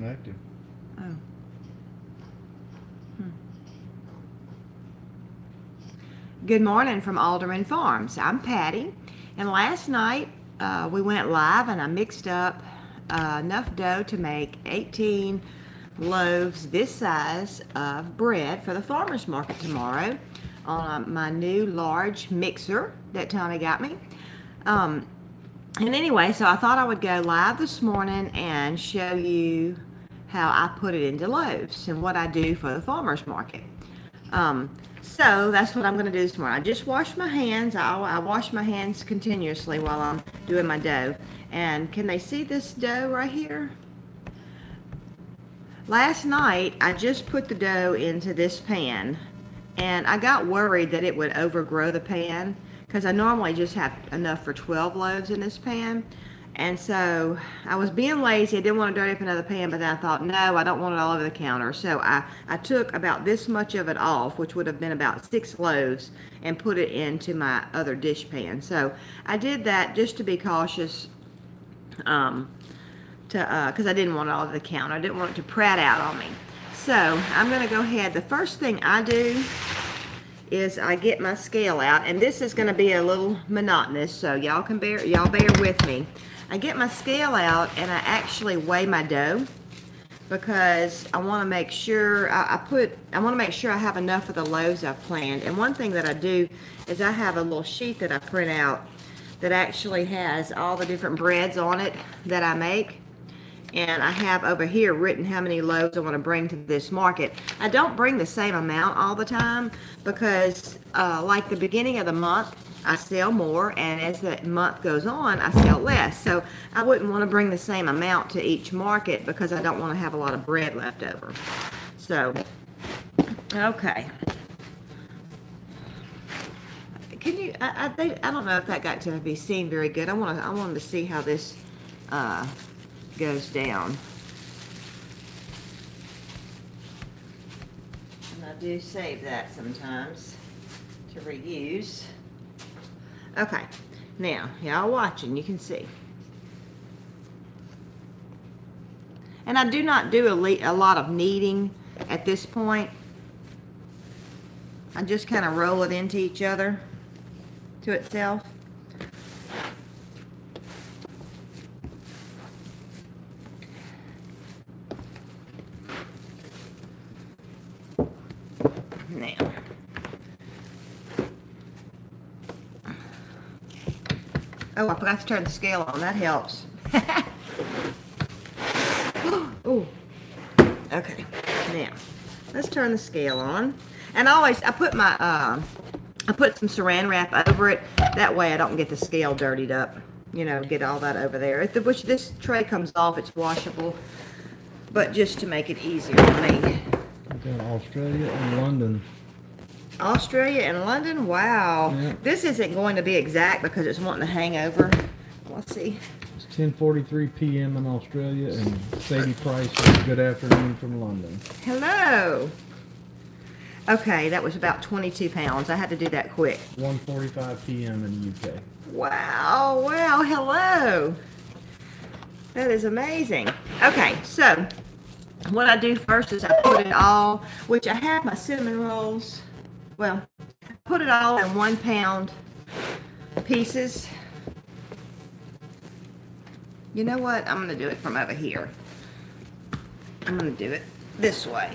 active. Oh. Good morning from Alderman Farms. I'm Patty, and last night we went live and I mixed up enough dough to make 18 loaves this size of bread for the farmer's market tomorrow on my new large mixer that Tommy got me. And anyway, so I thought I would go live this morning and show you how I put it into loaves and what I do for the farmer's market. So that's what I'm going to do this morning. I just washed my hands. I wash my hands continuously while I'm doing my dough. And can they see this dough right here? Last night I just put the dough into this pan, and I got worried that it would overgrow the pan because I normally just have enough for 12 loaves in this pan. And so I was being lazy. I didn't want to dirty up another pan, but then I thought, no, I don't want it all over the counter. So I took about this much of it off, which would have been about 6 loaves, and put it into my other dish pan. So I did that just to be cautious, because I didn't want it all over the counter. I didn't want it to prat out on me. So I'm going to go ahead. The first thing I do is I get my scale out, and this is going to be a little monotonous, so y'all bear with me. I get my scale out and I actually weigh my dough because I want to make sure I want to make sure I have enough of the loaves I've planned. And one thing that I do is I have a little sheet that I print out that actually has all the different breads on it that I make. And I have over here written how many loaves I want to bring to this market. I don't bring the same amount all the time because like the beginning of the month, I sell more, and as the month goes on, I sell less. So I wouldn't want to bring the same amount to each market because I don't want to have a lot of bread left over. So, okay. Can you, I don't know if that got to be seen very good. I wanted to see how this goes down. And I do save that sometimes to reuse. Okay, now y'all watching, you can see. And I do not do a lot of kneading at this point. I just kind of roll it into each other to itself. Now, oh, I forgot to turn the scale on. That helps. Oh, okay. Now, let's turn the scale on. And I put my I put some Saran wrap over it. That way, I don't get the scale dirtied up. You know, get all that over there. Which this tray comes off. It's washable, but just to make it easier for me. Got Australia and London. Australia and London? Wow. Yeah. This isn't going to be exact because it's wanting to hang over. Let's see. It's 10:43 p.m. in Australia, and Sadie Price says good afternoon from London. Hello. Okay, that was about 22 pounds. I had to do that quick. 1:45 p.m. in the UK. Wow, wow, hello. That is amazing. Okay, so what I do first is I put it all, which I have my cinnamon rolls. Well, I put it all in 1 pound pieces. You know what? I'm going to do it from over here. I'm going to do it this way.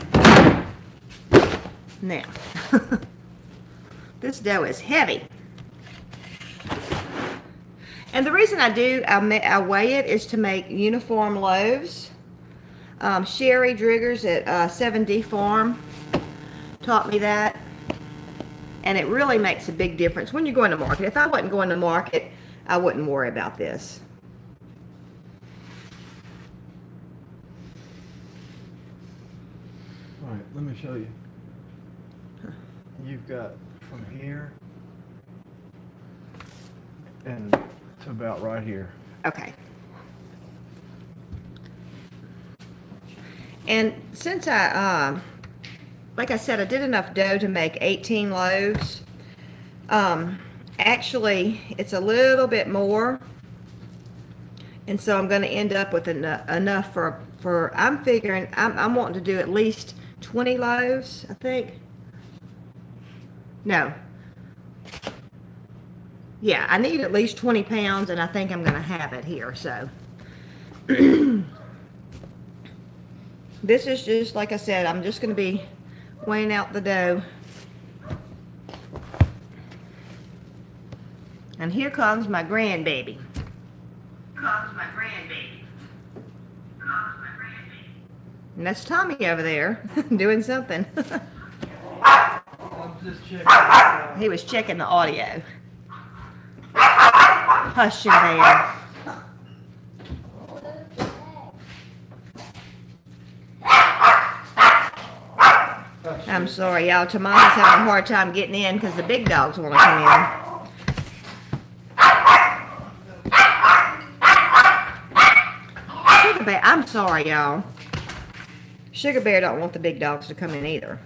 Now, this dough is heavy. And the reason I weigh it is to make uniform loaves. Sherry Driggers at 7D Farm taught me that. And it really makes a big difference when you're going to market. If I wasn't going to market, I wouldn't worry about this. All right, let me show you. You've got from here and to about right here. Okay. And since like I said, I did enough dough to make 18 loaves. Actually, it's a little bit more. And so I'm going to end up with enough for I'm figuring, I'm wanting to do at least 20 loaves, I think. No. Yeah, I need at least 20 pounds, and I think I'm going to have it here, so. This is just, like I said, I'm just going to be weighing out the dough. And here comes my grandbaby. And that's Tommy over there doing something. I'm just checking. He was checking the audio. Hush your bear. I'm sorry, y'all. Tommy's having a hard time getting in because the big dogs want to come in. Sugar Bear, I'm sorry, y'all. Sugar Bear don't want the big dogs to come in either.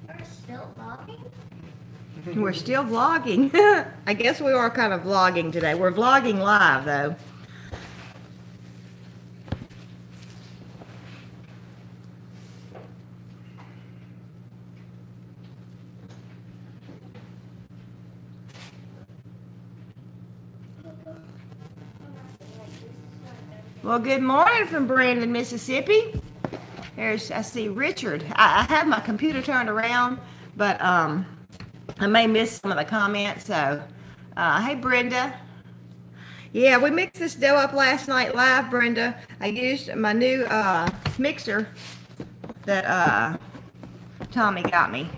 We're still vlogging? We're still vlogging. I guess we are kind of vlogging today. We're vlogging live, though. Well, good morning from Brandon, Mississippi. Here's, I see Richard. I have my computer turned around, but I may miss some of the comments. So, hey, Brenda. Yeah, we mixed this dough up last night live, Brenda. I used my new mixer that Tommy got me.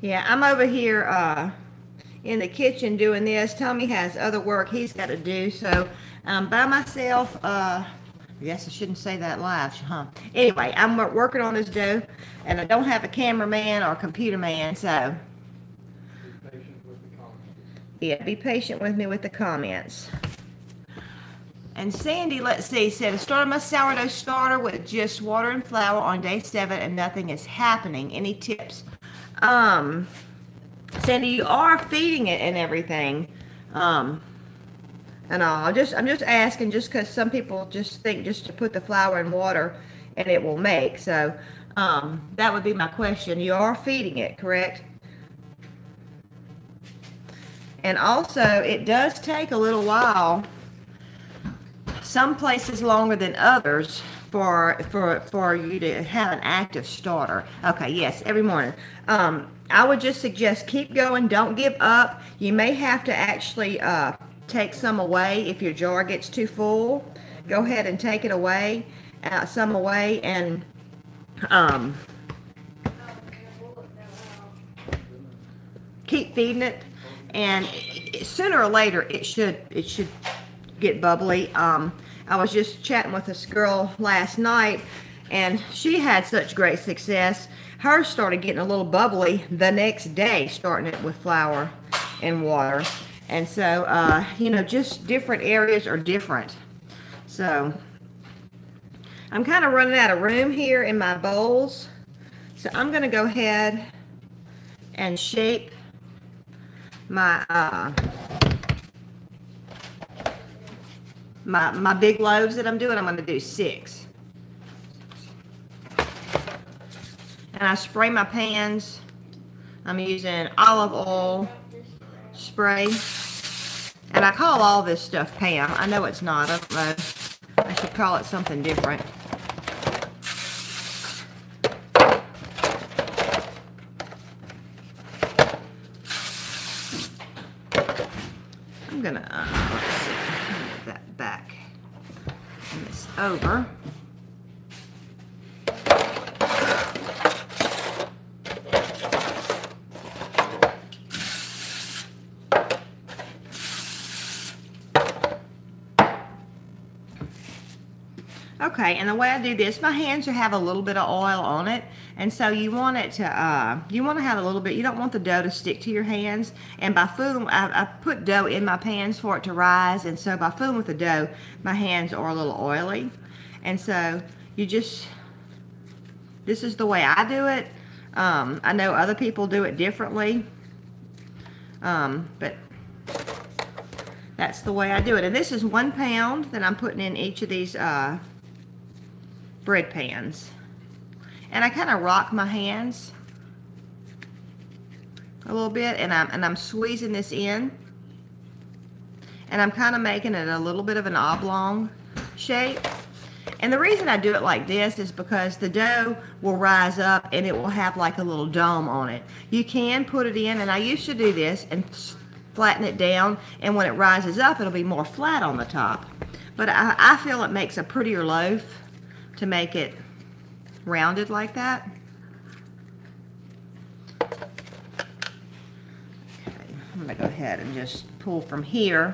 Yeah, I'm over here in the kitchen doing this. Tommy has other work he's got to do, so I'm by myself. I guess I shouldn't say that live, huh? Anyway, I'm working on this dough, and I don't have a cameraman or computer man, so. Be patient with the comments. Yeah, be patient with me with the comments. And Sandy, let's see, said I started my sourdough starter with just water and flour on day 7 and nothing is happening. Any tips? Sandy, you are feeding it and everything. And I'm just asking just because some people just think just to put the flour in water and it will make. So that would be my question. You are feeding it, correct? And also, it does take a little while, some places longer than others, for you to have an active starter. Okay, yes, every morning. I would just suggest keep going. Don't give up. You may have to actually take some away if your jar gets too full. Go ahead and take it away, some away, and keep feeding it. And sooner or later, it should get bubbly. I was just chatting with this girl last night, and she had such great success. Hers started getting a little bubbly the next day, starting it with flour and water. And so, you know, just different areas are different. So, I'm kind of running out of room here in my bowls. So, I'm going to go ahead and shape my my big loaves that I'm doing. I'm going to do 6. And I spray my pans. I'm using olive oil spray. And I call all this stuff Pam. I know it's not. I don't know. I should call it something different. I'm going to, let's see, move that back and this over. Okay, and the way I do this, my hands have a little bit of oil on it, and so you want it to, you want to have a little bit, you don't want the dough to stick to your hands, and by fooling, I put dough in my pans for it to rise, and so by fooling with the dough, my hands are a little oily, and so you just, this is the way I do it. I know other people do it differently, but that's the way I do it, and this is 1 pound that I'm putting in each of these, bread pans. And I kind of rock my hands a little bit, and I'm squeezing this in, and I'm kind of making it a little bit of an oblong shape. And the reason I do it like this is because the dough will rise up and it will have like a little dome on it. You can put it in, and I used to do this and flatten it down, and when it rises up it'll be more flat on the top. But I feel it makes a prettier loaf to make it rounded like that. Okay, I'm going to go ahead and just pull from here.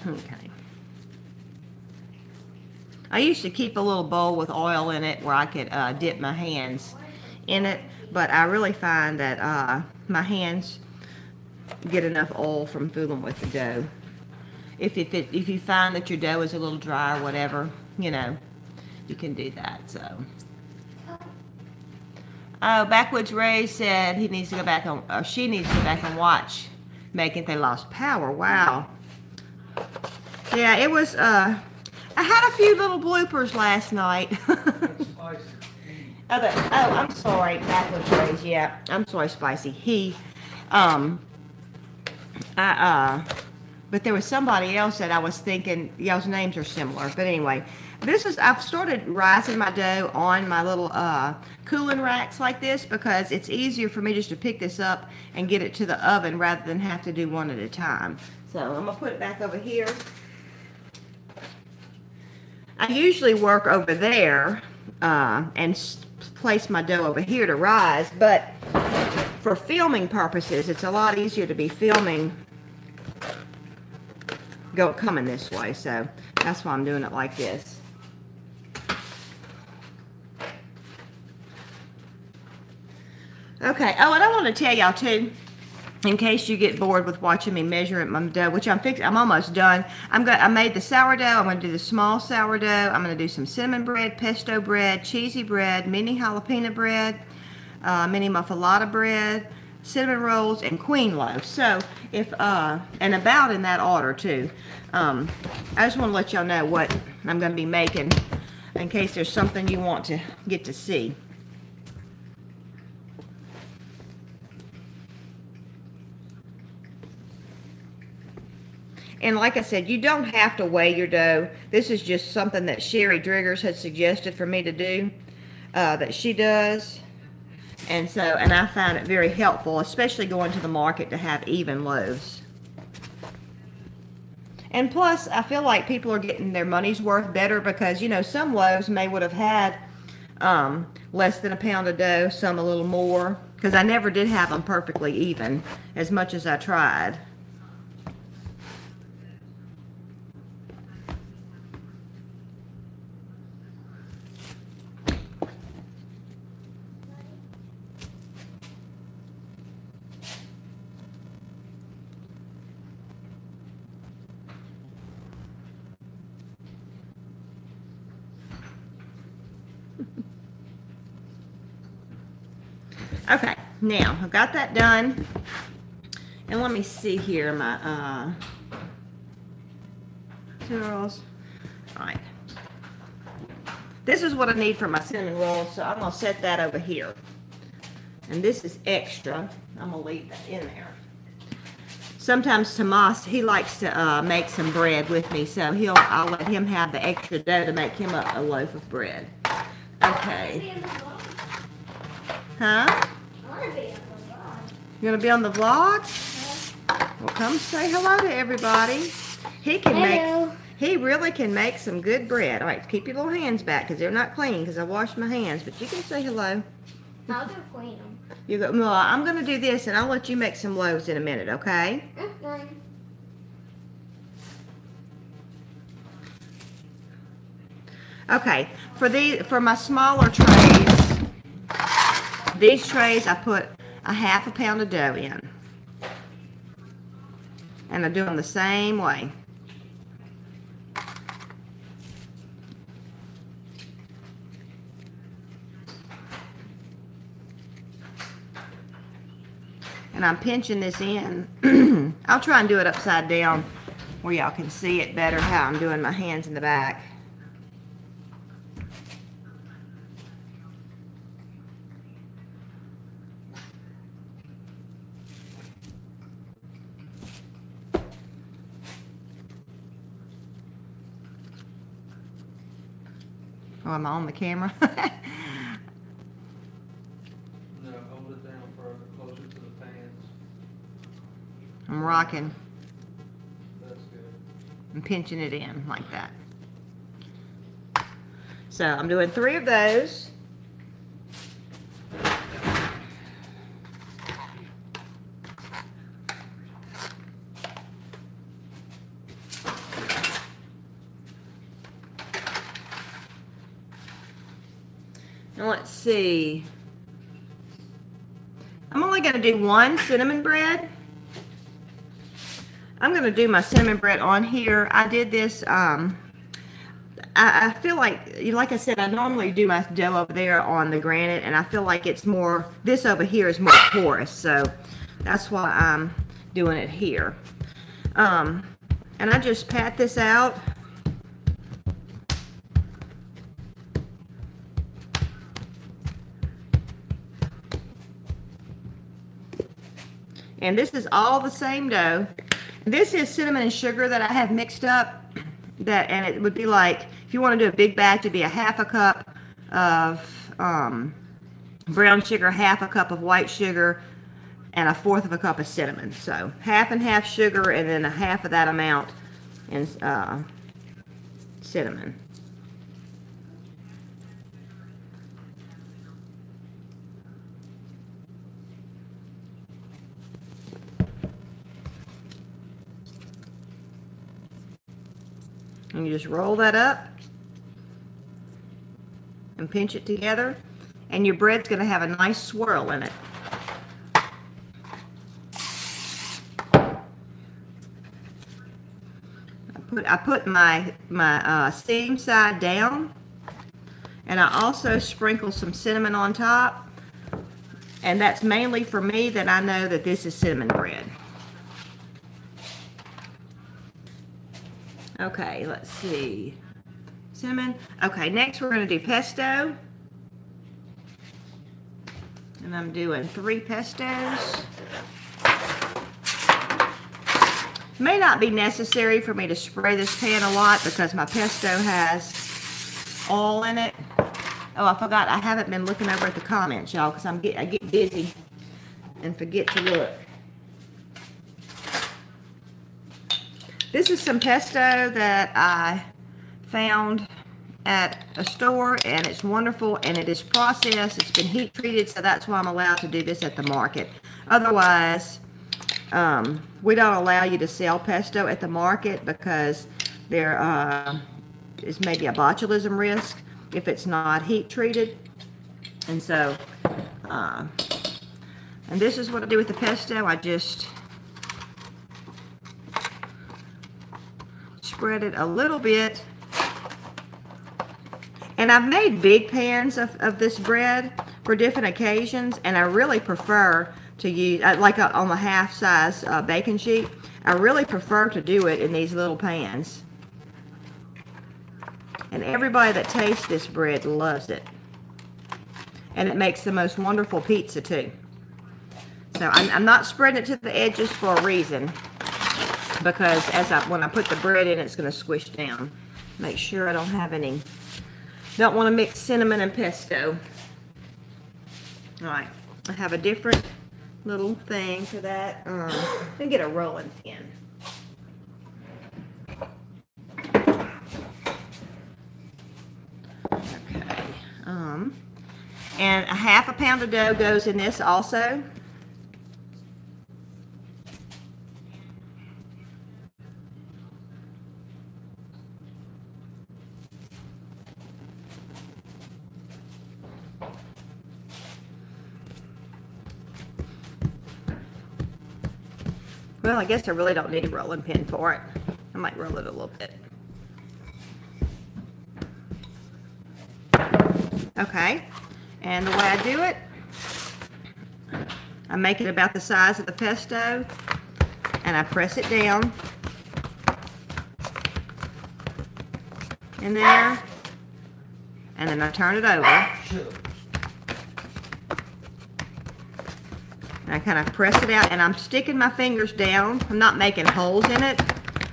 Okay. I used to keep a little bowl with oil in it where I could dip my hands in it, but I really find that my hands get enough oil from fooling with the dough. If you find that your dough is a little dry or whatever, you know, you can do that. So, oh, Backwoods Ray said he needs to go back on, or she needs to go back and watch Making They Lost Power. Wow. Yeah, it was, I had a few little bloopers last night. I'm sorry, Backwoods Rays, yeah, I'm sorry, Spicy. But there was somebody else that I was thinking, y'all's names are similar, but anyway, I've started rising my dough on my little cooling racks like this because it's easier for me just to pick this up and get it to the oven rather than have to do one at a time. So I'm gonna put it back over here. I usually work over there and place my dough over here to rise, but for filming purposes, it's a lot easier to be filming coming this way, so that's why I'm doing it like this. Okay, oh, and I want to tell y'all too, in case you get bored with watching me measure my dough, which I'm almost done. I made the sourdough. I'm going to do the small sourdough. I'm going to do some cinnamon bread, pesto bread, cheesy bread, mini jalapeno bread, mini muffaletta bread, cinnamon rolls, and queen loaves. So and about in that order too. I just want to let y'all know what I'm going to be making in case there's something you want to get to see. And like I said, you don't have to weigh your dough. This is just something that Sherry Driggers had suggested for me to do, that she does. And I find it very helpful, especially going to the market to have even loaves. And plus, I feel like people are getting their money's worth better because, you know, some loaves would have had less than a pound of dough, some a little more, because I never did have them perfectly even, as much as I tried. Okay, now I've got that done, and let me see here my rolls. All right, this is what I need for my cinnamon rolls, so I'm gonna set that over here, and this is extra. I'm gonna leave that in there. sometimes Tomas, he likes to make some bread with me, so I'll let him have the extra dough to make him a loaf of bread. Okay. Huh? You gonna be on the vlog? Well, come say hello to everybody. He really can make some good bread. All right, keep your little hands back because they're not clean because I washed my hands, but you can say hello. I'll do clean them. You go, well, I'm gonna do this and I'll let you make some loaves in a minute, okay? Okay. Okay, for my smaller trays, these trays I put a half a pound of dough in. And I do them the same way. And I'm pinching this in. I'll try and do it upside down where y'all can see it better how I'm doing my hands in the back. Oh, am I on the camera? No, hold it down further, closer to the pans. I'm rocking. That's good. I'm pinching it in like that. So I'm doing 3 of those. Now let's see. I'm only going to do 1 cinnamon bread. I'm going to do my cinnamon bread on here. I did this, I feel like I said, I normally do my dough over there on the granite, and I feel like it's more, this over here is more porous, so that's why I'm doing it here. And I just pat this out. And this is all the same dough. This is cinnamon and sugar that I have mixed up. And it would be like, if you want to do a big batch, it'd be a half a cup of brown sugar, half a cup of white sugar, and 1/4 of a cup of cinnamon. So half and half sugar, and then a half of that amount in cinnamon. And you just roll that up and pinch it together, and your bread's going to have a nice swirl in it. I put my seam side down, and I also sprinkle some cinnamon on top, and that's mainly for me that I know that this is cinnamon bread. Okay, let's see. Cinnamon. Okay, next we're going to do pesto. And I'm doing 3 pestos. May not be necessary for me to spray this pan a lot because my pesto has oil in it. Oh, I forgot. I haven't been looking over at the comments, y'all, because I get busy and forget to look. This is some pesto that I found at a store, and it's wonderful, and it is processed. It's been heat treated, so that's why I'm allowed to do this at the market. Otherwise, we don't allow you to sell pesto at the market because there is maybe a botulism risk if it's not heat treated. And so, and this is what I do with the pesto. I just spread it a little bit, and I've made big pans of this bread for different occasions, and I really prefer to use, like on the half-size baking sheet, I really prefer to do it in these little pans. And everybody that tastes this bread loves it, and it makes the most wonderful pizza too. So I'm not spreading it to the edges for a reason. because when I put the bread in, it's going to squish down. Make sure I don't have any. Don't want to mix cinnamon and pesto. All right, I have a different little thing for that. Let me get a rolling pin. Okay. And a half a pound of dough goes in this also. Well, I guess I really don't need a rolling pin for it. I might roll it a little bit. Okay, and the way I do it, I make it about the size of the pesto, and I press it down in there, and then I turn it over. I kind of press it out, and I'm sticking my fingers down. I'm not making holes in it,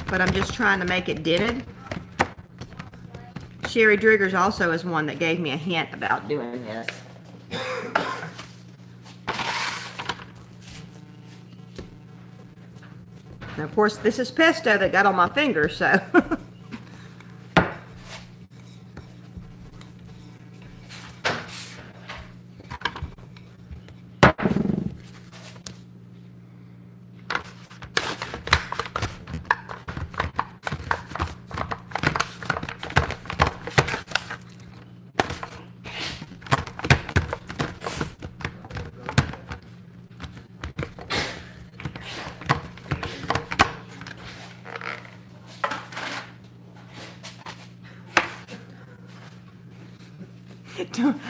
but I'm just trying to make it dented. Sherry Driggers also is one that gave me a hint about doing this. And of course, this is pesto that got on my fingers, so.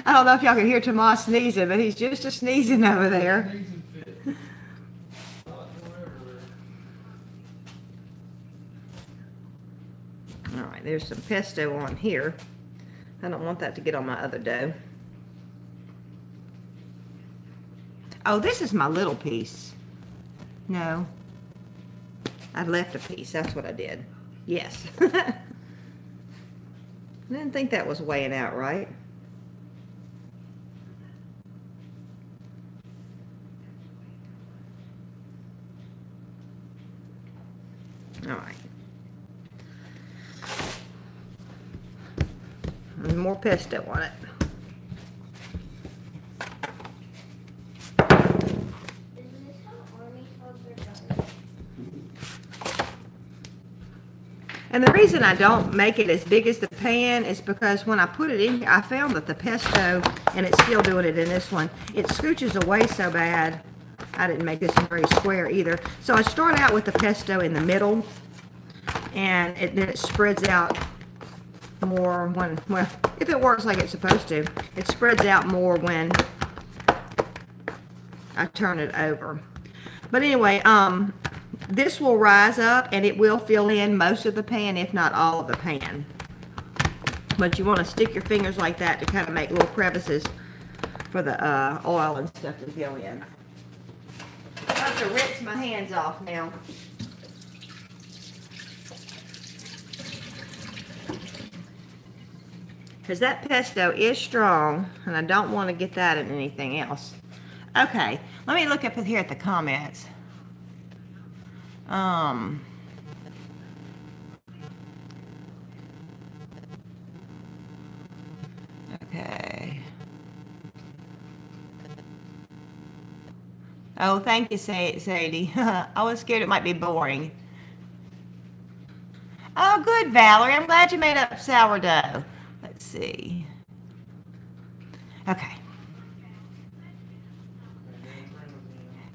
I don't know if y'all can hear Tomas sneezing, but he's just a sneezing over there. Alright, there's some pesto on here. I don't want that to get on my other dough. Oh, this is my little piece. No. I left a piece. That's what I did. Yes. I didn't think that was weighing out right. All right. And more pesto on it. And the reason I don't make it as big as the pan is because when I put it in here, I found that the pesto, and it's still doing it in this one, it scooches away so bad. I didn't make this one very square either. So I start out with the pesto in the middle, and then it spreads out more when, well, if it works like it's supposed to, it spreads out more when I turn it over. But anyway, this will rise up and it will fill in most of the pan, if not all of the pan. But you want to stick your fingers like that to kind of make little crevices for the oil and stuff to go in. I have to rinse my hands off now. Because that pesto is strong and I don't want to get that in anything else. Okay, let me look up here at the comments. Okay. Oh, thank you, Sadie. I was scared it might be boring. Oh, good, Valerie. I'm glad you made up sourdough. Let's see. Okay.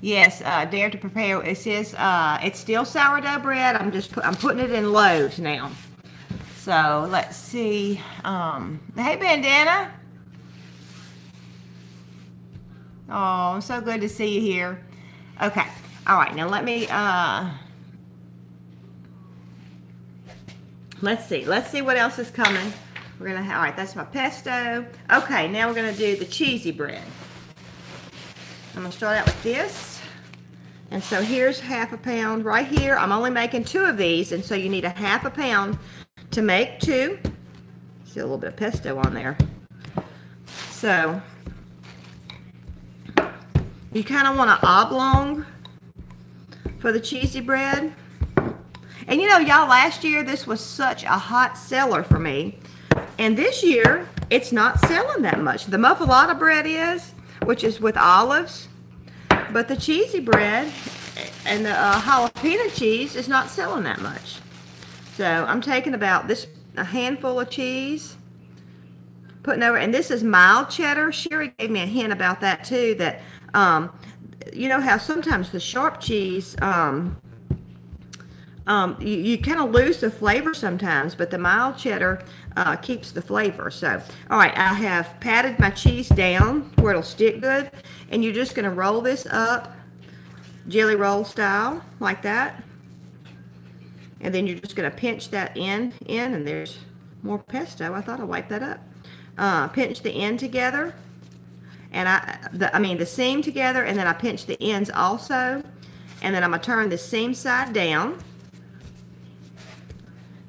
Yes, dare to prepare. It says it's still sourdough bread. I'm putting it in loaves now. So let's see. Hey, Bandana. Oh, so good to see you here. Okay. All right. Now let me. Let's see. Let's see what else is coming. We're gonna. All right. That's my pesto. Okay. Now we're gonna do the cheesy bread. I'm gonna start out with this. And so here's half a pound right here. I'm only making 2 of these, and so you need a half a pound to make 2. See a little bit of pesto on there. So you kind of want an oblong for the cheesy bread. And you know, y'all, last year this was such a hot seller for me. And this year, it's not selling that much. The muffaletta bread is, which is with olives. But the cheesy bread and the jalapeno cheese is not selling that much. So I'm taking about a handful of cheese, putting over, and this is mild cheddar. Sherry gave me a hint about that too, that you know how sometimes the sharp cheese, you kind of lose the flavor sometimes, but the mild cheddar keeps the flavor. So, all right, I have patted my cheese down where it'll stick good, and you're just going to roll this up, jelly roll style, like that. And then you're just going to pinch that end in, and there's more pesto. I thought I wiped that up. Pinch the end together, and I mean the seam together, and then I pinch the ends also, and then I'm going to turn the seam side down.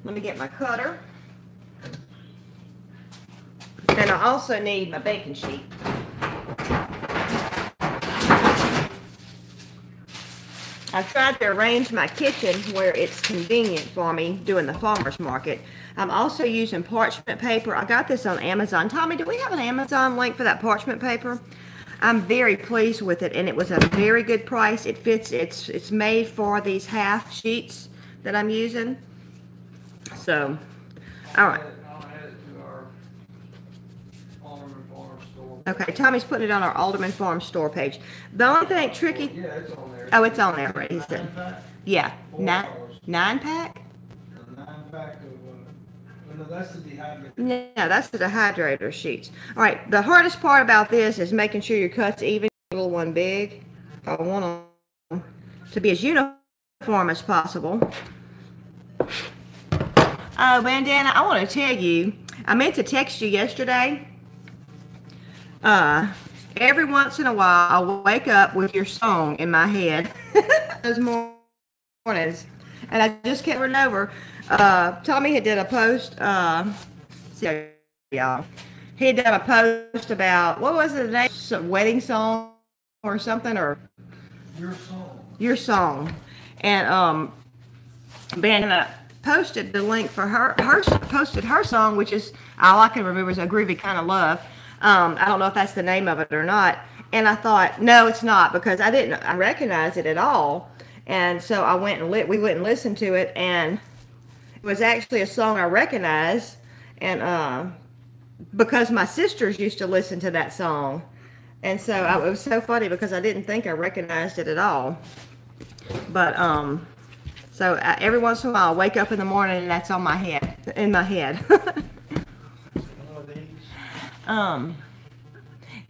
Let me get my cutter. And I also need my baking sheet. I've tried to arrange my kitchen where it's convenient for me doing the farmer's market. I'm also using parchment paper. I got this on Amazon. Tommy, do we have an Amazon link for that parchment paper? I'm very pleased with it, and it was a very good price. It fits, it's made for these half sheets that I'm using. So, all right. I'll add it to our Alderman Farms store. Okay, Tommy's putting it on our Alderman Farms store page. The only thing tricky... Yeah, it's on there. Oh, it's on there already, he said. Yeah, nine pack? A 9-pack of, no, that's the dehydrator. No, that's the dehydrator sheets. All right, the hardest part about this is making sure your cut's even, little one big. I want them to be as uniform as possible. Oh, Bandana, I want to tell you, I meant to text you yesterday. Every once in a while, I'll wake up with your song in my head. Those mornings. And I just kept it over. Tommy had did a post, see y'all. He had done a post about, what was it, the name? Some wedding song or something, or? Your song. Your song. And, Bandana posted the link for posted her song, which is, all I can remember is A Groovy Kind of Love. I don't know if that's the name of it or not. And I thought, no, it's not, because I recognize it at all. And so I went and we went and listened to it, and it was actually a song I recognized. And because my sisters used to listen to that song. And so it was so funny because I didn't think I recognized it at all. But so every once in a while, I wake up in the morning and that's on my head, in my head.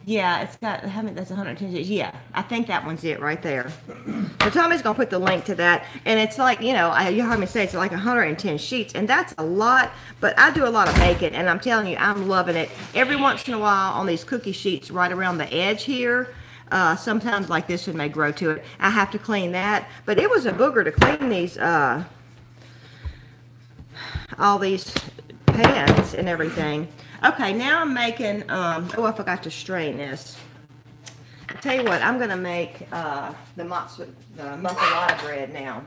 Yeah, it's got, how many, that's 110 sheets. Yeah, I think that one's it right there. So Tommy's going to put the link to that. And it's like, you know, you heard me say it's like 110 sheets. And that's a lot, but I do a lot of baking. And I'm telling you, I'm loving it. Every once in a while on these cookie sheets right around the edge here, sometimes like this one may grow to it. I have to clean that. But it was a booger to clean these, all these pans and everything. Okay, now I'm making, oh, I forgot to strain this. I'll tell you what, I'm going to make the muffaletta bread now.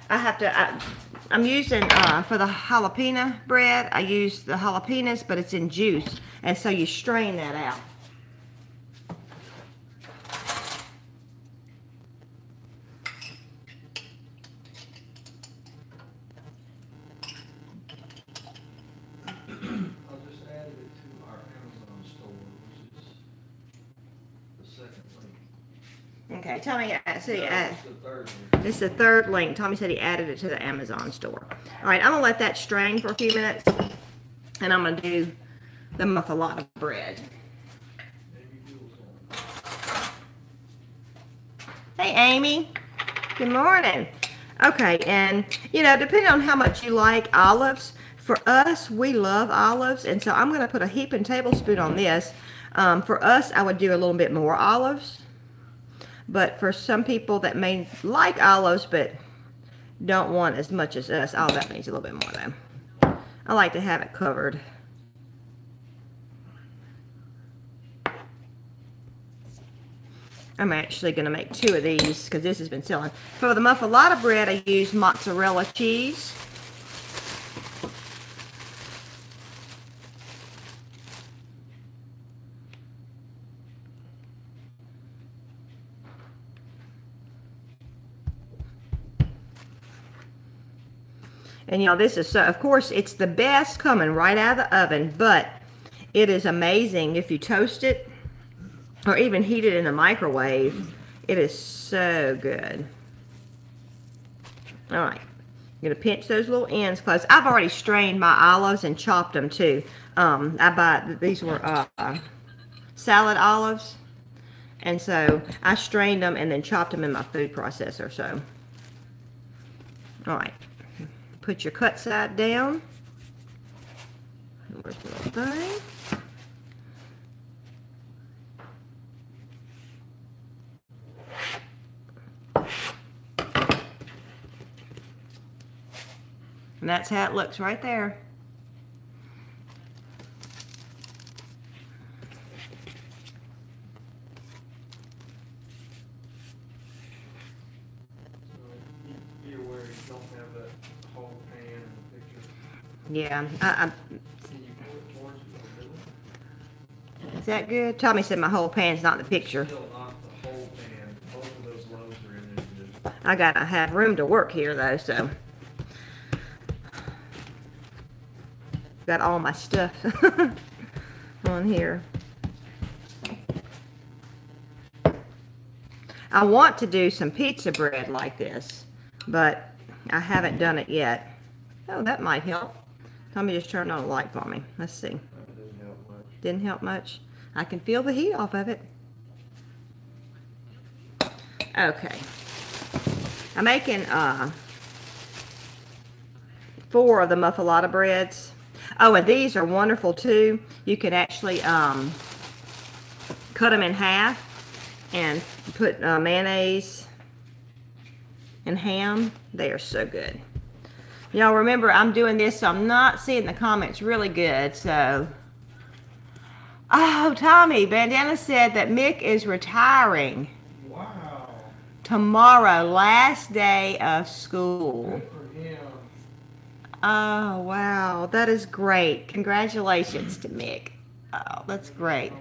I'm using, for the jalapeno bread, I use the jalapenos, but it's in juice. And so you strain that out. Okay, Tommy said he added, this is the third link. Tommy said he added it to the Amazon store. All right, I'm going to let that strain for a few minutes, and I'm going to do the muffaletta bread. Hey, Amy. Good morning. Okay, and, you know, depending on how much you like olives, for us, we love olives, and so I'm going to put a heaping tablespoon on this. For us, I would do a little bit more olives. But for some people that may like olives but don't want as much as us, oh, that needs a little bit more though. I like to have it covered. I'm actually going to make 2 of these because this has been selling. For the muffaletta bread, I use mozzarella cheese. And you know, this is so, of course, it's the best coming right out of the oven, but it is amazing if you toast it or even heat it in the microwave. It is so good. All right, I'm gonna pinch those little ends close. I've already strained my olives and chopped them too. These were salad olives, and so I strained them and then chopped them in my food processor. So, all right. Put your cut side down. Where's the little thing? And that's how it looks right there. Yeah, is that good? Tommy said my whole pan's not in the picture. I gotta have room to work here though, so got all my stuff on here. I want to do some pizza bread like this, but I haven't done it yet. Oh, that might help. Tommy just turned on a light for me. Let's see. Didn't help much. Didn't help much. I can feel the heat off of it. Okay. I'm making 4 of the muffaletta breads. Oh, and these are wonderful too. You can actually cut them in half and put mayonnaise and ham. They are so good. Y'all remember, I'm doing this, so I'm not seeing the comments really good, so. Oh, Tommy, Bandana said that Mick is retiring. Wow. Tomorrow, last day of school. Good for him. Oh, wow. That is great. Congratulations to Mick. Oh, that's great.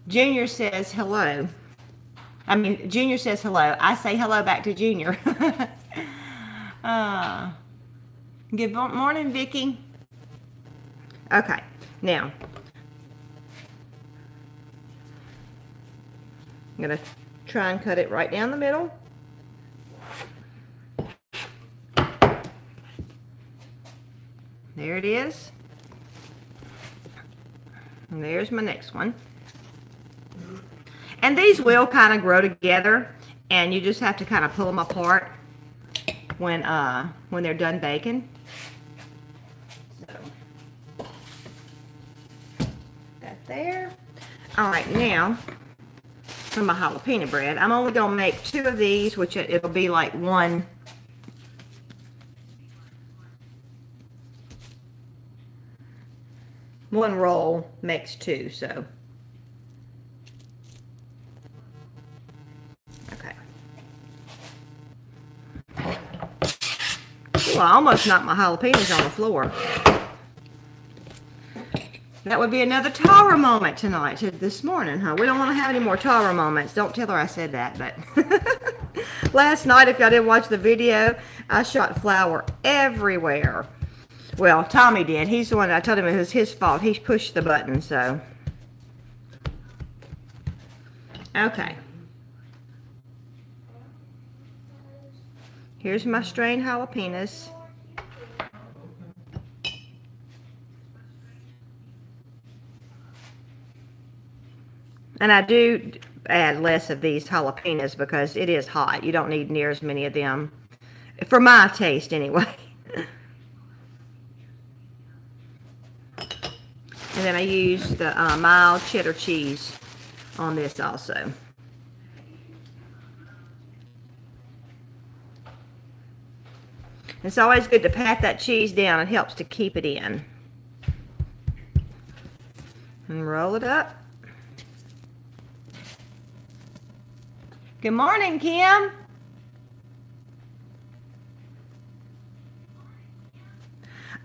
Junior says hello. Junior says hello. I say hello back to Junior. Good morning, Vicky. Okay, now I'm gonna try and cut it right down the middle. There it is. And there's my next one. And these will kind of grow together, and you just have to kind of pull them apart when they're done baking. So that there. All right, now for my jalapeno bread, I'm only gonna make 2 of these, which it'll be like one roll makes 2, so. Well, I almost knocked my jalapenos on the floor. That would be another Tara moment tonight, this morning, huh? We don't want to have any more Tara moments. Don't tell her I said that, but last night, if y'all didn't watch the video, I shot flour everywhere. Well, Tommy did. He's the one that I told him it was his fault. He pushed the button, so. Okay. Here's my strained jalapenos. And I do add less of these jalapenos because it is hot. You don't need near as many of them. For my taste, anyway. And then I use the mild cheddar cheese on this also. It's always good to pat that cheese down. It helps to keep it in. And roll it up. Good morning, Kim.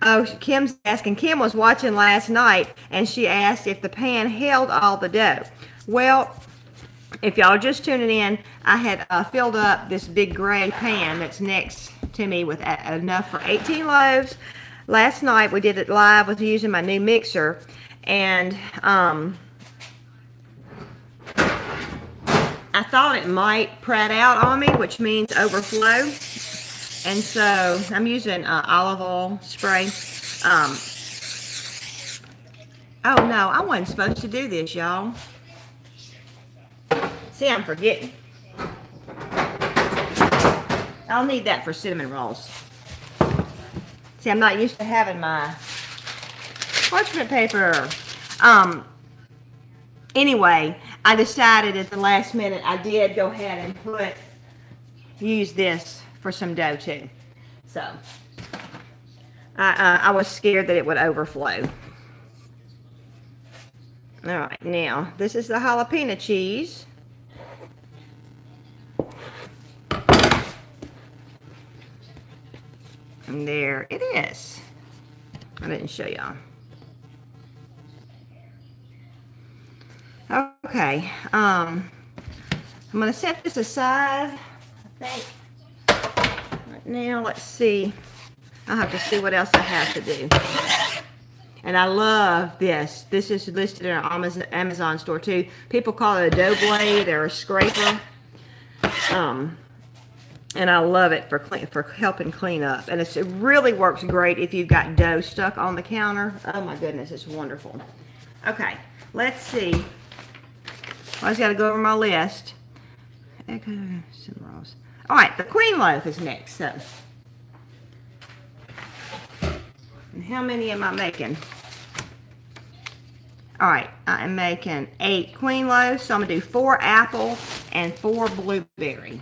Oh, Kim's asking. Kim was watching last night, and she asked if the pan held all the dough. Well, if y'all are just tuning in, I had filled up this big gray pan that's next to me with enough for 18 loaves. Last night we did it live with using my new mixer, and I thought it might prat out on me, which means overflow. And so I'm using olive oil spray. Oh no, I wasn't supposed to do this, y'all. See, I'm forgetting. I'll need that for cinnamon rolls. See, I'm not used to having my parchment paper. Anyway, I decided at the last minute I did go ahead and use this for some dough too. So I was scared that it would overflow. All right, now this is the jalapeno cheese. And there it is. I didn't show y'all. Okay, I'm gonna set this aside, I think. Right now, let's see. I'll have to see what else I have to do. And I love this. This is listed in our Amazon store too. People call it a dough blade or a scraper. And I love it for helping clean up. And it really works great if you've got dough stuck on the counter. Oh my goodness, it's wonderful. Okay, let's see. I just got to go over my list. All right, the queen loaf is next. So, and how many am I making? All right, I'm making 8 queen loaves. So I'm gonna do 4 apple and 4 blueberry.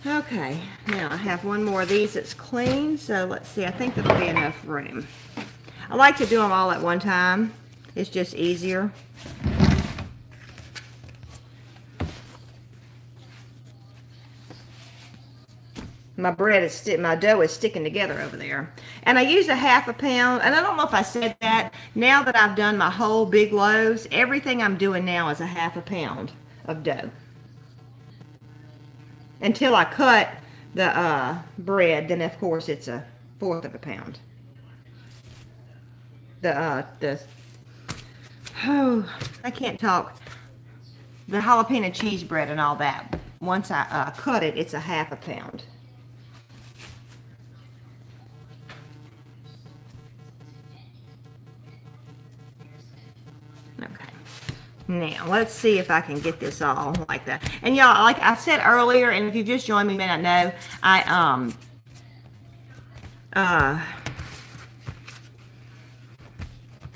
Okay, now I have one more of these that's clean. So let's see. I think there'll be enough room. I like to do them all at one time. It's just easier. My dough is sticking together over there. And I use a ½ pound, and I don't know if I said that. Now that I've done my whole big loaves, everything I'm doing now is a ½ pound of dough. Until I cut the bread, then of course it's a 1/4 pound. I can't talk. The jalapeno cheese bread and all that. Once I cut it, it's a ½ pound. Now, let's see if I can get this all like that. And y'all, like I said earlier, and if you've just joined me, you may not know, I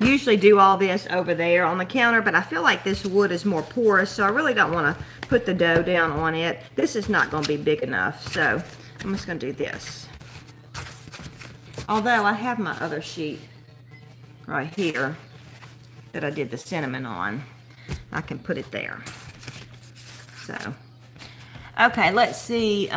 usually do all this over there on the counter, but I feel like this wood is more porous, so I really don't want to put the dough down on it. This is not going to be big enough, so I'm just going to do this. Although I have my other sheet right here that I did the cinnamon on. I can put it there. So, okay, let's see.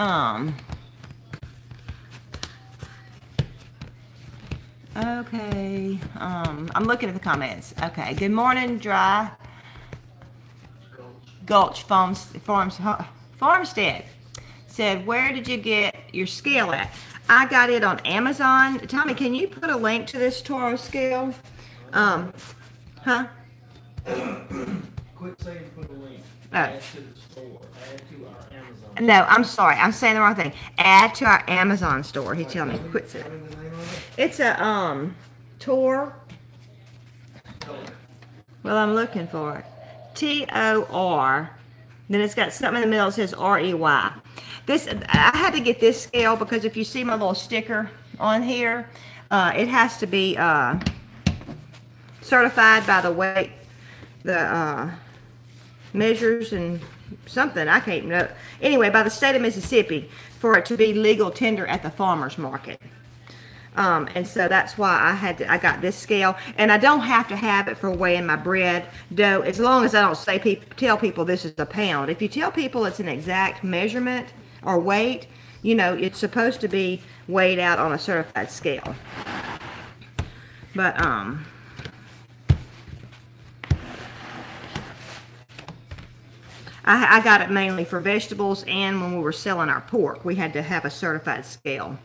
Okay, I'm looking at the comments. Okay, good morning, Dry Gulch Farmstead. Said, where did you get your scale at? I got it on Amazon. Tommy, can you put a link to this Toro scale? Huh? Quit saying put a link. Oh. Add to the store. Add to our Amazon. No, I'm sorry. I'm saying the wrong thing. Add to our Amazon store. He told me. Quit saying. It's a Tor. Well, I'm looking for it. T-O-R. Then it's got something in the middle that says R-E-Y. This, I had to get this scale because if you see my little sticker on here, it has to be certified by the weight, the measures and something, I can't know. Anyway, by the state of Mississippi for it to be legal tender at the farmer's market. And so that's why I got this scale, and I don't have to have it for weighing my bread dough, as long as I don't tell people this is a pound. If you tell people it's an exact measurement or weight, you know, it's supposed to be weighed out on a certified scale. But, I got it mainly for vegetables, and when we were selling our pork, we had to have a certified scale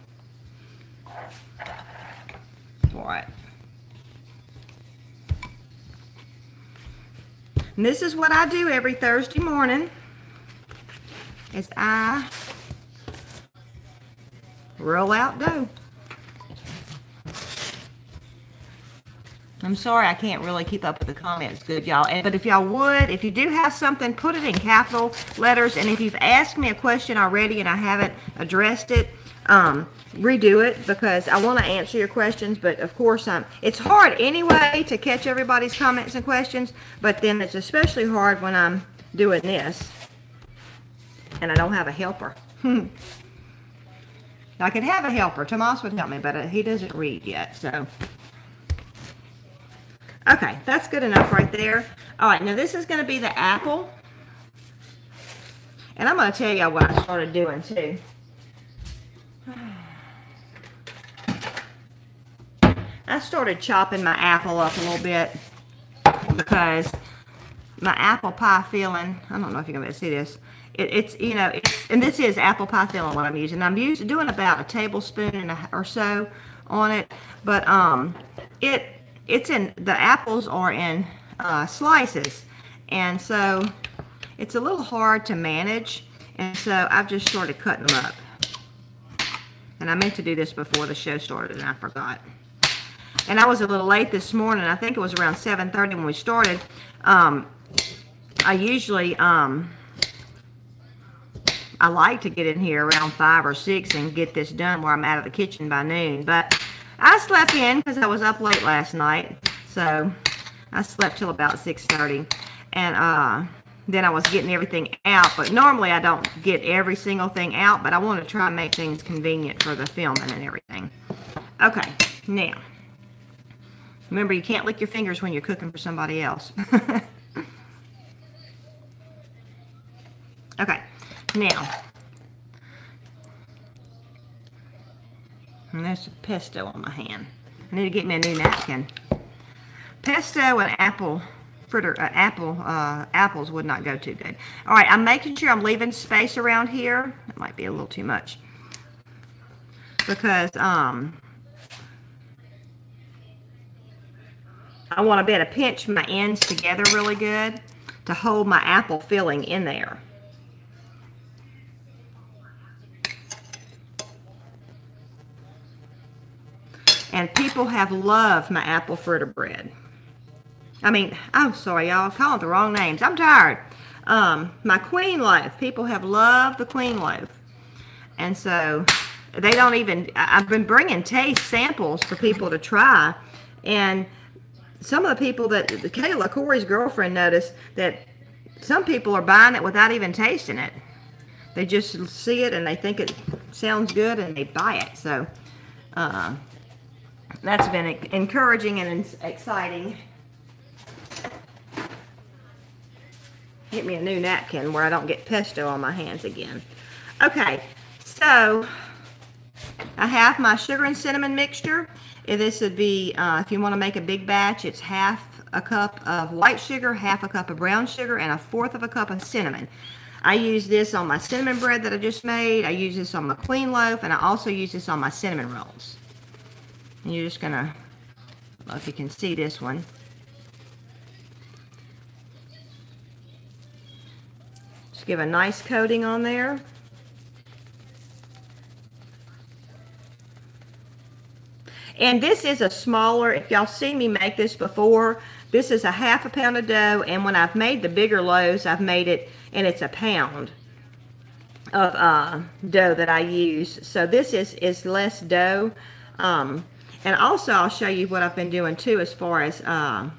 for it. And this is what I do every Thursday morning, is I roll out dough. I'm sorry I can't really keep up with the comments good, y'all. But if y'all would, if you do have something, put it in capital letters. And if you've asked me a question already and I haven't addressed it, redo it, because I want to answer your questions. But of course, it's hard anyway to catch everybody's comments and questions. But then it's especially hard when I'm doing this and I don't have a helper. I could have a helper. Tomas would help me, but he doesn't read yet, so... Okay, that's good enough right there. All right, now this is going to be the apple. And I'm going to tell you what I started doing too. I started chopping my apple up a little bit because my apple pie filling, I don't know if you're going to see this. It's you know, and this is apple pie filling what I'm using. I'm doing about a tablespoon or so on it, but the apples are in slices, and so it's a little hard to manage, and so I've just started cutting them up. And I meant to do this before the show started and I forgot. And I was a little late this morning. I think it was around 7:30 when we started. I usually I like to get in here around 5 or 6 and get this done where I'm out of the kitchen by noon, but I slept in because I was up late last night, so I slept till about 6:30, and then I was getting everything out. But normally I don't get every single thing out, but I want to try and make things convenient for the filming and everything. Okay, now, remember you can't lick your fingers when you're cooking for somebody else. Okay, now, and there's some pesto on my hand. I need to get me a new napkin. Pesto and apples would not go too good. All right, I'm making sure I'm leaving space around here. It might be a little too much because I want to be able to pinch my ends together really good to hold my apple filling in there. And people have loved my apple fritter bread. I mean, I'm sorry, y'all. I'm calling the wrong names. I'm tired. My queen loaf. People have loved the queen loaf. And so, they don't even... I've been bringing taste samples for people to try. And some of the people that... Kayla, Corey's girlfriend, noticed that some people are buying it without even tasting it. They just see it and they think it sounds good and they buy it. So, that's been encouraging and exciting. Get me a new napkin where I don't get pesto on my hands again. Okay, so I have my sugar and cinnamon mixture. This would be, if you want to make a big batch, it's half a cup of white sugar, half a cup of brown sugar, and 1/4 cup of cinnamon. I use this on my cinnamon bread that I just made. I use this on my queen loaf, and I also use this on my cinnamon rolls. And you're just going to, I don't know if you can see this one. Just give a nice coating on there. And this is a smaller, if y'all see me make this before, this is a 1/2 pound of dough. And when I've made the bigger loaves, I've made it, and it's 1 pound of dough that I use. So this is less dough. And also, I'll show you what I've been doing, too, as far as how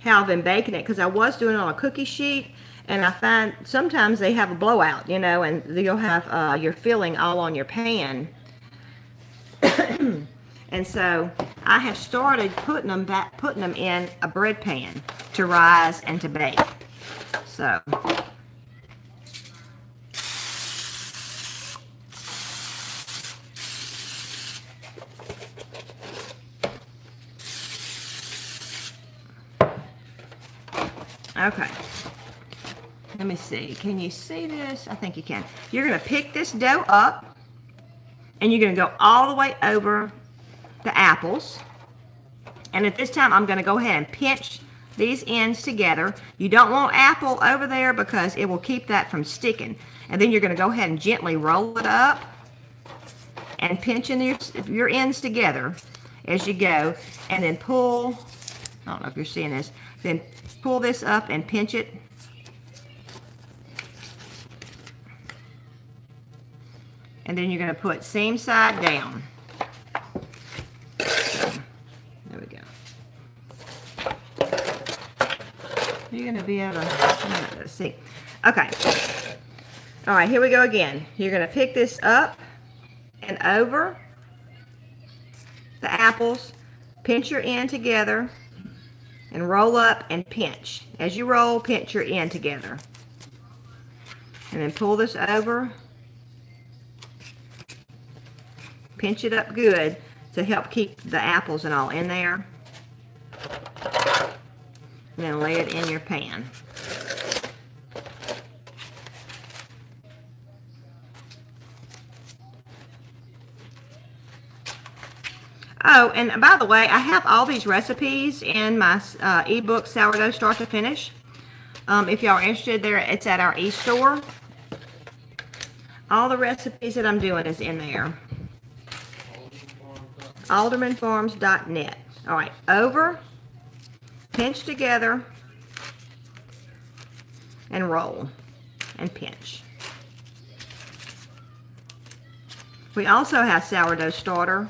I've been baking it. Because I was doing it on a cookie sheet. And I find sometimes they have a blowout, you know, and you'll have your filling all on your pan. And so I have started putting them in a bread pan to rise and to bake. So okay. Let me see. Can you see this? I think you can. You're going to pick this dough up and you're going to go all the way over the apples. And at this time, I'm going to go ahead and pinch these ends together. You don't want apple over there because it will keep that from sticking. And then you're going to go ahead and gently roll it up and pinching your ends together as you go. And then pull, I don't know if you're seeing this, then pull this up and pinch it. And then you're going to put seam side down. There we go. You're going to be able to see. Okay. All right, here we go again. You're going to pick this up and over the apples, pinch your end together, and roll up and pinch. As you roll, pinch your end together. And then pull this over. Pinch it up good to help keep the apples and all in there. And then lay it in your pan. Oh, and by the way, I have all these recipes in my ebook, Sourdough Start to Finish. If y'all are interested there, it's at our e-store. All the recipes that I'm doing is in there. aldermanfarms.net. All right, over, pinch together, and roll, and pinch. We also have sourdough starter.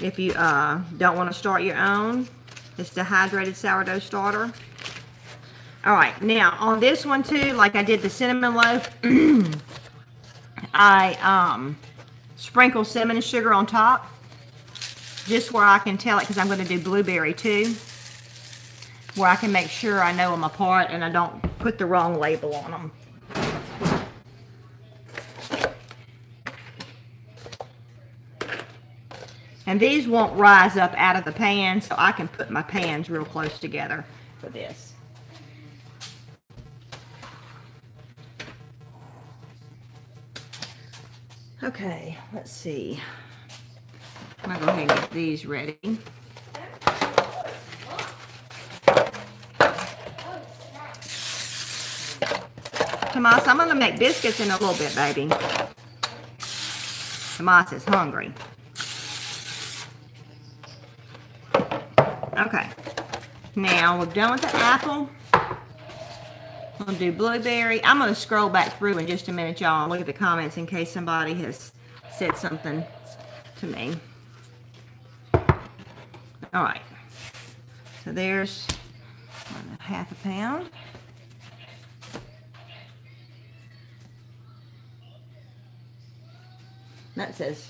If you don't want to start your own, it's the hydrated sourdough starter. All right, now on this one too, like I did the cinnamon loaf, I sprinkle cinnamon sugar on top. Just where I can tell it, because I'm going to do blueberry too, where I can make sure I know them apart and I don't put the wrong label on them. And these won't rise up out of the pan, so I can put my pans real close together for this. Okay, let's see. I'm going to go ahead and get these ready. Tomas, I'm going to make biscuits in a little bit, baby. Tomas is hungry. Okay. Now, we're done with the apple. I'm going to do blueberry. I'm going to scroll back through in just a minute, y'all, and look at the comments in case somebody has said something to me. All right, so there's half a pound. That says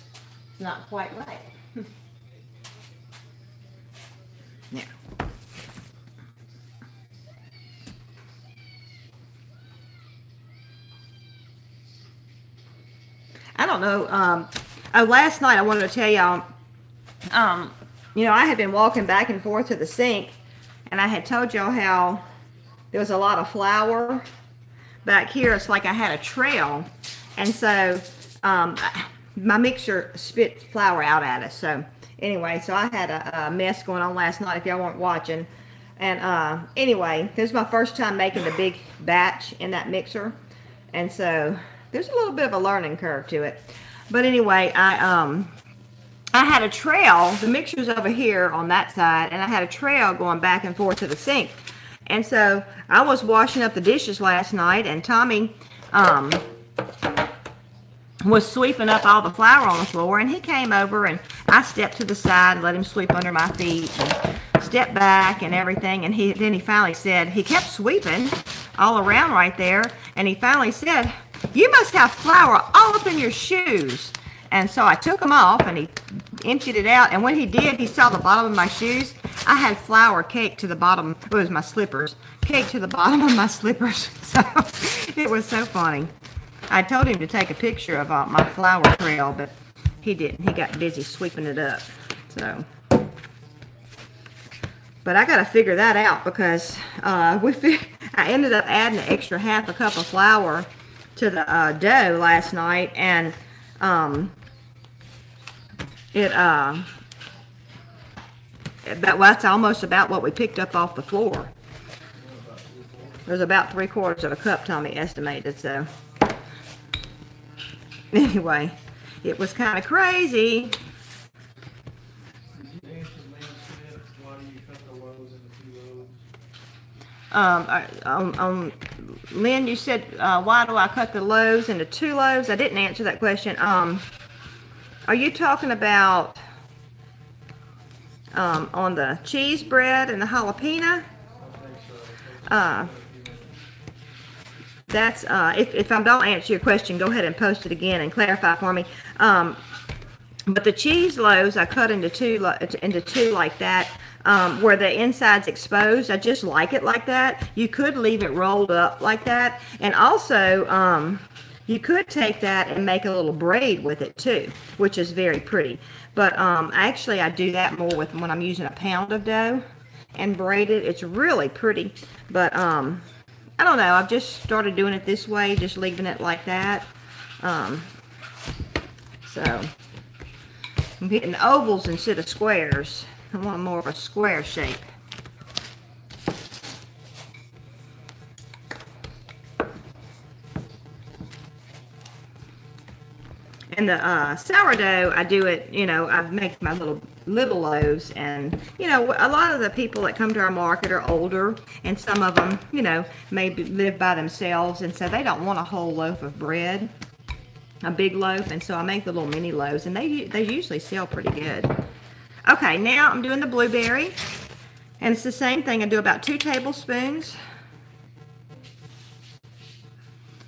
it's not quite right. Now, I don't know. Last night I wanted to tell y'all. You know, I had been walking back and forth to the sink, and I had told y'all how there was a lot of flour back here. It's like I had a trail, and so my mixer spit flour out at us. So anyway, so I had a mess going on last night if y'all weren't watching. And anyway, this is my first time making the big batch in that mixer, and so there's a little bit of a learning curve to it. But anyway, I had a trail. The mixture's over here on that side, and I had a trail going back and forth to the sink. And so I was washing up the dishes last night, and Tommy was sweeping up all the flour on the floor, and he came over, and I stepped to the side and let him sweep under my feet and step back and everything. And then he finally said, he kept sweeping all around right there. And he finally said, "You must have flour all up in your shoes." And so I took them off and he emptied it out. And when he did, he saw the bottom of my shoes. I had flour caked to the bottom. It was my slippers. Caked to the bottom of my slippers. So it was so funny. I told him to take a picture of my flour trail, but he didn't. He got busy sweeping it up. So, but I got to figure that out because I ended up adding an extra half a cup of flour to the dough last night, and that's almost about what we picked up off the floor. There's about 3/4 of a cup, Tommy estimated. So anyway, it was kind of crazy. Lynn, you said, why do I cut the loaves into 2 loaves? I didn't answer that question. Are you talking about on the cheese bread and the jalapeno? That's if I don't answer your question, go ahead and post it again and clarify for me. But the cheese loaves I cut into two like that, where the inside's exposed. I just like it like that. You could leave it rolled up like that, and also you could take that and make a little braid with it too, which is very pretty. But actually, I do that more with when I'm using a pound of dough and braid it. It's really pretty, but I don't know. I've just started doing it this way, just leaving it like that. So I'm getting ovals instead of squares. I want more of a square shape. And the sourdough, I do it, you know, I make my little loaves, and, you know, a lot of the people that come to our market are older, and some of them, you know, maybe live by themselves, and so they don't want a whole loaf of bread, a big loaf, and so I make the little mini loaves, and they usually sell pretty good. Okay, now I'm doing the blueberry, and it's the same thing. I do about 2 tablespoons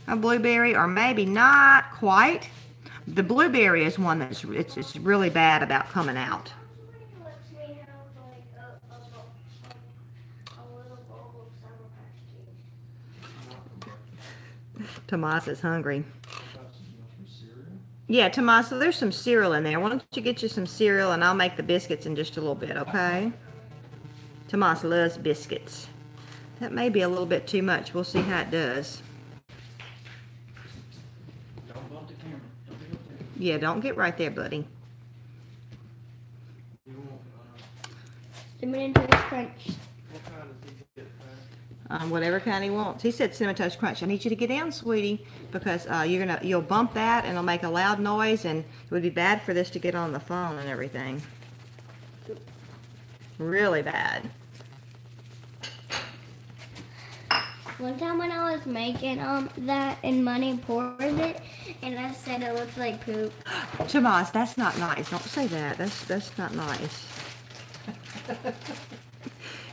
of blueberry, or maybe not quite. The blueberry is one that's it's really bad about coming out. Tomas is hungry. Yeah, Tomas, so there's some cereal in there. Why don't you get you some cereal, and I'll make the biscuits in just a little bit, okay? Tomas loves biscuits. That may be a little bit too much. We'll see how it does. Yeah, don't get right there, buddy. Cinnamon Toast Crunch. Whatever kind he wants. He said Cinnamon Toast Crunch. I need you to get down, sweetie, because you'll bump that and it'll make a loud noise, and it would be bad for this to get on the phone and everything. Really bad. One time when I was making that and Money poured it, and I said it looked like poop. Tomas, that's not nice. Don't say that. That's not nice.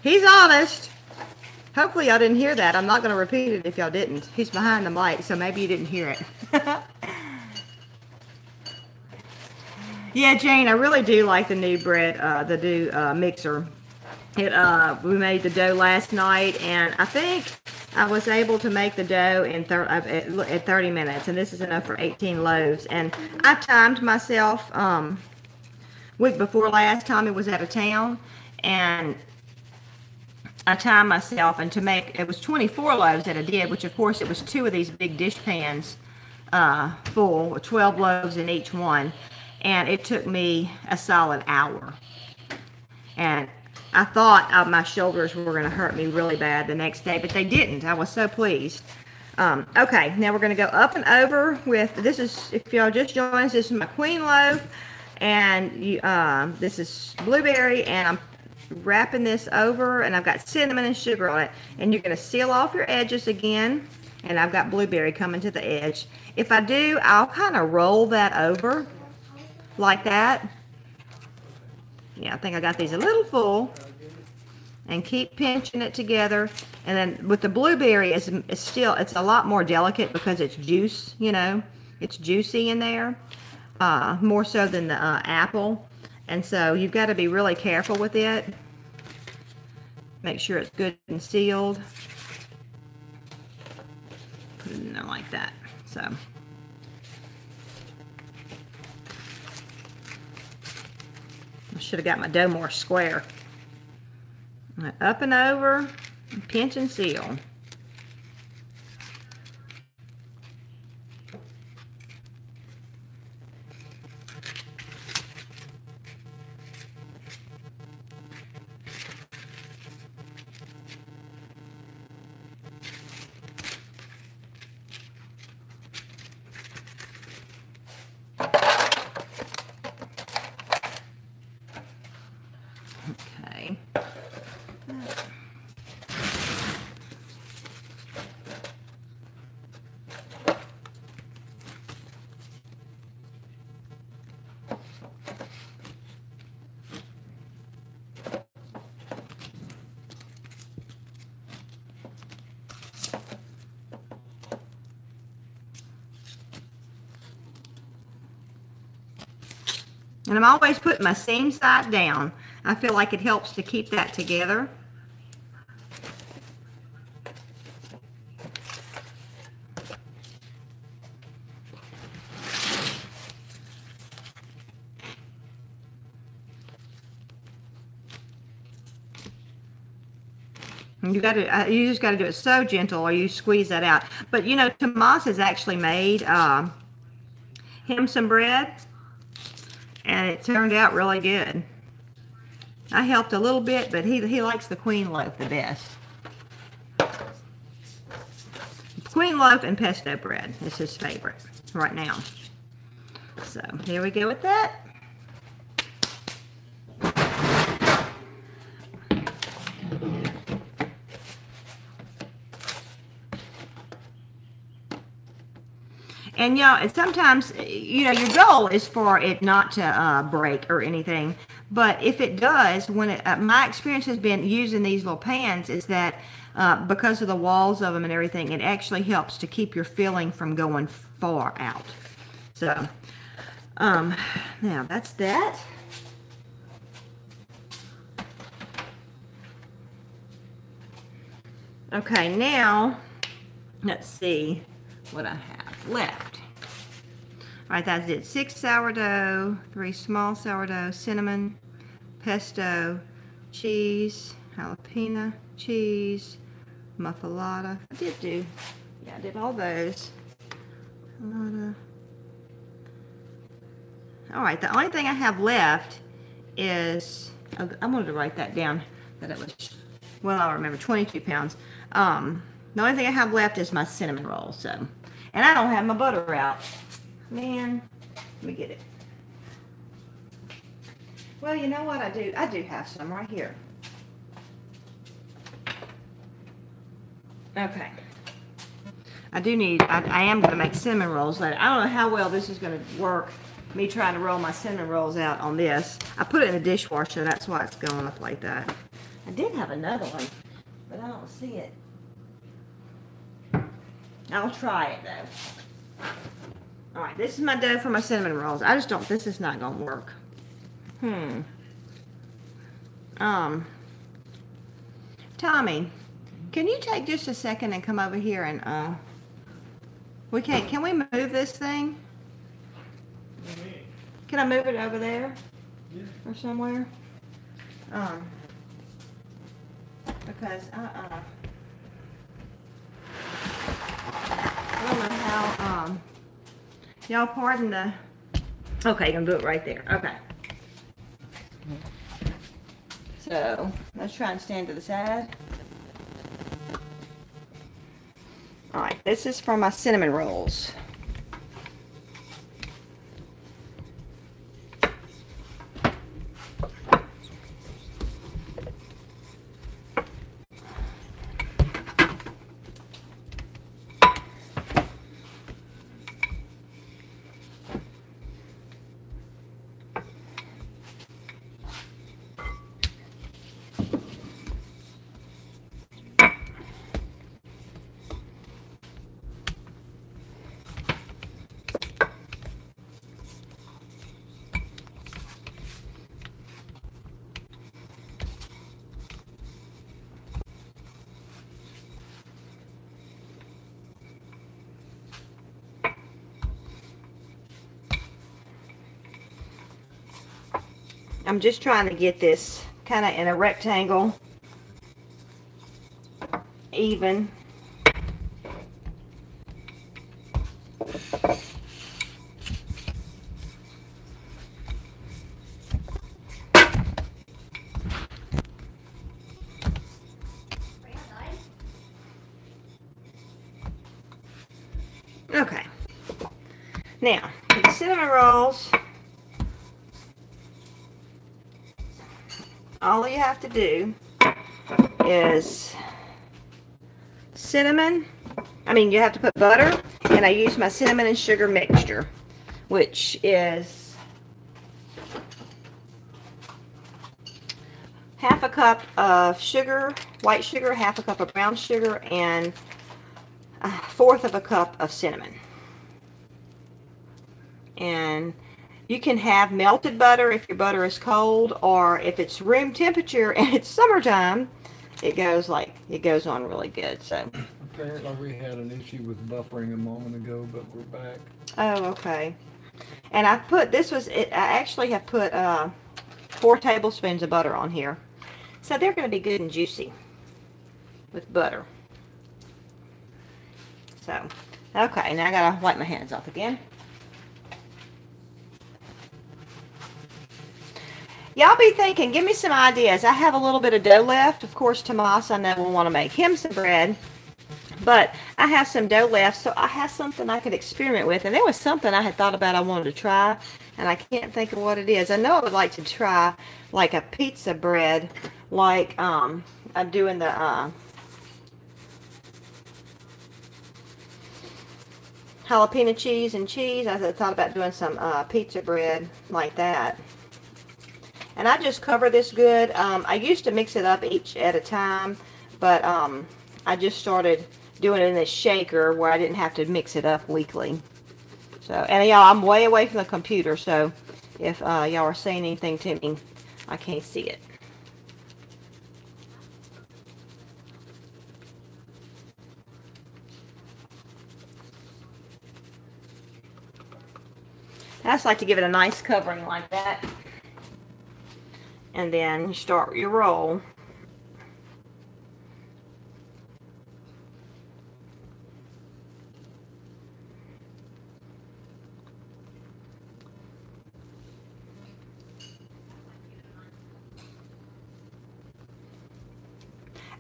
He's honest. Hopefully y'all didn't hear that. I'm not going to repeat it if y'all didn't. He's behind the mic, so maybe you didn't hear it. Yeah, Jane, I really do like the new bread, the new mixer. We made the dough last night, and I think I was able to make the dough in 30 minutes, and this is enough for 18 loaves. And I timed myself. Week before last, Tommy was out of town, and I timed myself, and it was 24 loaves that I did, which of course it was 2 of these big dish pans full with 12 loaves in each one, and it took me a solid hour. And I thought my shoulders were going to hurt me really bad the next day, but they didn't. I was so pleased. Okay, now we're going to go up and over with, this is, if y'all just joined us, this is my queen loaf, and this is blueberry, and I'm wrapping this over, and I've got cinnamon and sugar on it, and you're going to seal off your edges again, and I've got blueberry coming to the edge. If I do, I'll kind of roll that over like that. Yeah, I think I got these a little full, and keep pinching it together And then with the blueberry, it's a lot more delicate because it's juice, you know. It's juicy in there, more so than the apple. And so you've got to be really careful with it. Make sure it's good and sealed. Put it in there like that. So. I should have got my dough more square. Up and over, pinch and seal. Okay. And I'm always putting my seam side down. I feel like it helps to keep that together. And you just got to do it so gentle, or you squeeze that out. But you know, Tomas has actually made him some bread, and it turned out really good. I helped a little bit, but he likes the queen loaf the best. Queen loaf and pesto bread is his favorite right now. So here we go with that. And you know, and sometimes, you know, your goal is for it not to break or anything. But if it does, when it, my experience has been using these little pans is that because of the walls of them and everything, it actually helps to keep your filling from going far out. So, now that's that. Okay, now let's see what I have left. All right, that's it. 6 sourdough, 3 small sourdough, cinnamon, pesto, cheese, jalapeno, cheese, muffalata. I did all those. All right, the only thing I have left is, I wanted to write that down, that it was, well, I remember, 22 pounds. The only thing I have left is my cinnamon roll, so. And I don't have my butter out. Man, let me get it. Well, you know what I do? I do have some right here. Okay. I am going to make cinnamon rolls later. I don't know how well this is going to work, me trying to roll my cinnamon rolls out on this. I put it in the dishwasher, that's why it's going up like that. I did have another one, but I don't see it. I'll try it though. All right, this is my dough for my cinnamon rolls. I just don't, this is not gonna work. Tommy, can you take just a second and come over here and, can we move this thing? Can I move it over there? Yeah. Or somewhere? Because, I don't know how, y'all pardon the, okay, you're gonna do it right there, okay. So, let's try and stand to the side. Alright, this is for my cinnamon rolls. I'm just trying to get this kind of in a rectangle, even. Okay. Now, for the cinnamon rolls, all you have to do is you have to put butter, and I use my cinnamon and sugar mixture, which is half a cup of sugar, white sugar, half a cup of brown sugar, and a fourth of a cup of cinnamon. And you can have melted butter if your butter is cold, or if it's room temperature and it's summertime, it goes on really good. So apparently we had an issue with buffering a moment ago, but we're back. Oh, okay. And I actually have put 4 tablespoons of butter on here, so they're going to be good and juicy with butter. So, okay, now I gotta wipe my hands off again. Y'all be thinking, give me some ideas. I have a little bit of dough left. Of course, Tomas, I know, will want to make him some bread. But I have some dough left, so I have something I could experiment with. And there was something I had thought about I wanted to try, and I can't think of what it is. I know I would like to try like a pizza bread, like I'm doing the jalapeno cheese and cheese. I thought about doing some pizza bread like that. And I just cover this good. I used to mix it up each at a time, but I just started doing it in this shaker where I didn't have to mix it up weekly. So, and y'all, I'm way away from the computer, so if y'all are saying anything to me, I can't see it. I just like to give it a nice covering like that. And then you start your roll.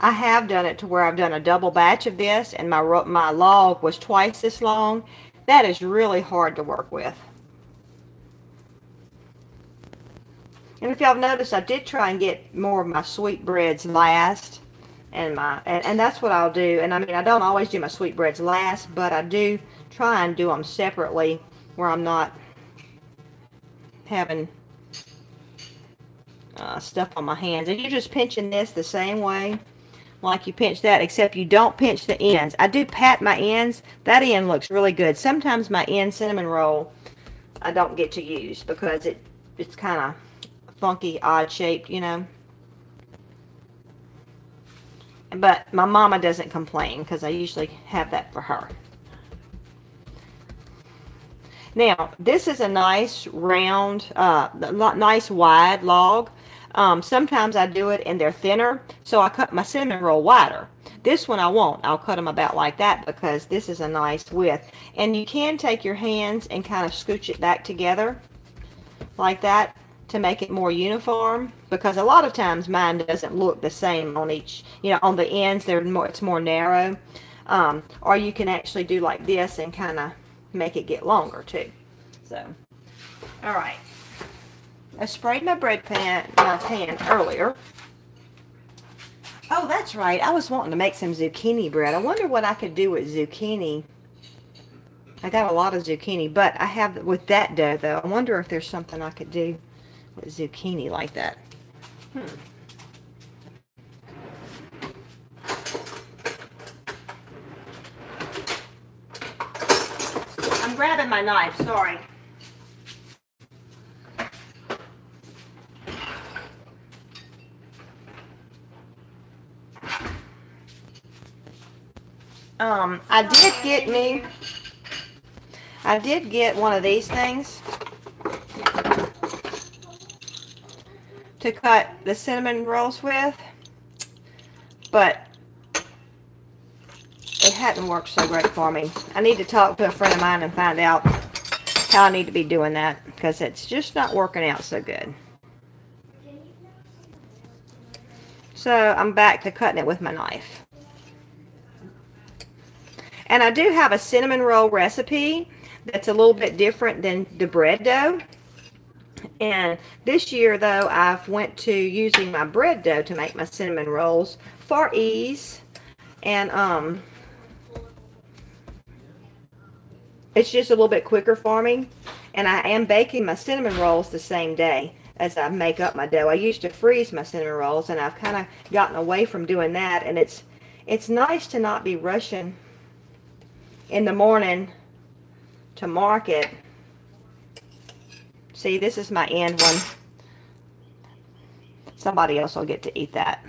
I have done it to where I've done a double batch of this, and my log was twice this long. That is really hard to work with. And if y'all have noticed, I did try and get more of my sweetbreads last, and that's what I'll do. And I mean, I don't always do my sweetbreads last, but I do try and do them separately where I'm not having stuff on my hands. And you're just pinching this the same way like you pinch that, except you don't pinch the ends. I do pat my ends. That end looks really good. Sometimes my end cinnamon roll I don't get to use because it's kind of funky, odd shaped, you know. But my mama doesn't complain because I usually have that for her. Now, this is a nice round, nice wide log. Sometimes I do it and they're thinner, so I cut my cinnamon roll wider. This one I won't. I'll cut them about like that because this is a nice width. And you can take your hands and kind of scooch it back together like that to make it more uniform, because a lot of times mine doesn't look the same on each, you know, on the ends it's more narrow. Or you can actually do like this and kind of make it get longer too. So, all right. I sprayed my pan earlier. Oh, that's right. I was wanting to make some zucchini bread. I wonder what I could do with zucchini. I got a lot of zucchini, but I have with that dough though. I wonder if there's something I could do with zucchini like that. I'm grabbing my knife, sorry. I did get one of these things. to cut the cinnamon rolls with, but it hadn't worked so great for me. I need to talk to a friend of mine and find out how I need to be doing that, because it's just not working out so good. So I'm back to cutting it with my knife. And I do have a cinnamon roll recipe that's a little bit different than the bread dough. And this year, though, I've went to using my bread dough to make my cinnamon rolls for ease. And it's just a little bit quicker for me. And I am baking my cinnamon rolls the same day as I make up my dough. I used to freeze my cinnamon rolls, and I've kind of gotten away from doing that. And it's nice to not be rushing in the morning to market. See, this is my end one. Somebody else will get to eat that.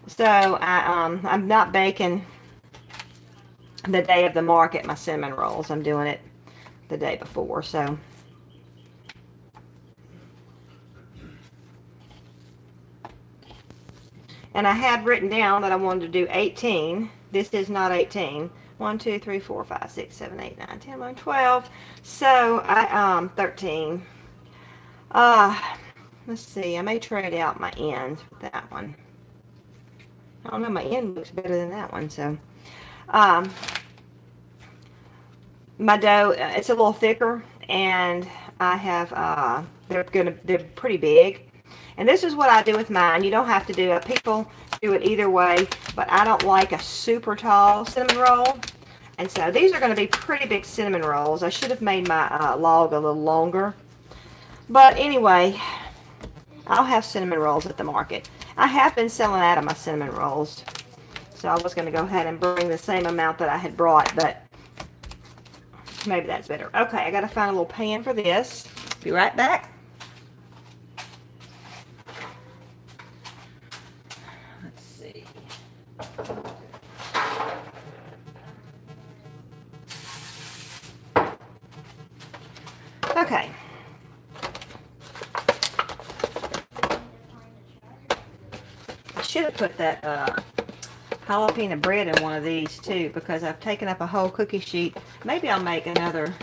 So I'm not baking the day of the market my cinnamon rolls. I'm doing it the day before. So and I had written down that I wanted to do 18. This is not 18. 1, 2, 3, 4, 5, 6, 7, 8, 9, 10, 11, 12. So I 13. Let's see. I may trade out my end with that one. I don't know. My end looks better than that one. So my dough, it's a little thicker, and I have they're pretty big. And this is what I do with mine. You don't have to do it. People do it either way, but I don't like a super tall cinnamon roll. And so these are going to be pretty big cinnamon rolls. I should have made my log a little longer. But anyway, I'll have cinnamon rolls at the market. I have been selling out of my cinnamon rolls. So I was going to go ahead and bring the same amount that I had brought, but maybe that's better. Okay, I got to find a little pan for this. Be right back. Okay. I should have put that jalapeno bread in one of these too, because I've taken up a whole cookie sheet. Maybe I'll make another.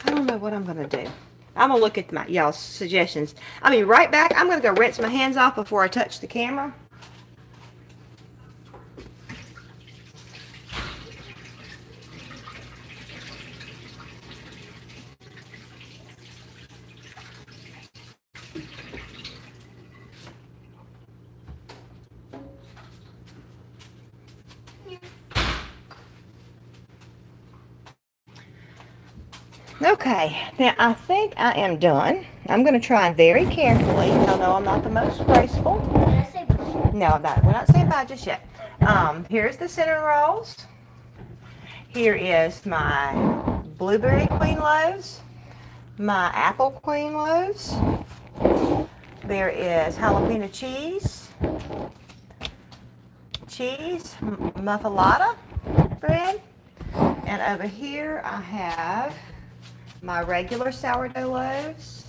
I don't know what I'm going to do. I'm going to look at my y'all's suggestions. I'll be right back. I'm going to go rinse my hands off before I touch the camera. Okay, now I think I am done. I'm going to try very carefully. I know I'm not the most graceful. Did I say bye? No, we're not saying bye just yet. Here's the cinnamon rolls. Here is my blueberry queen loaves. My apple queen loaves. There is jalapeno cheese. Muffalata bread. And over here I have my regular sourdough loaves,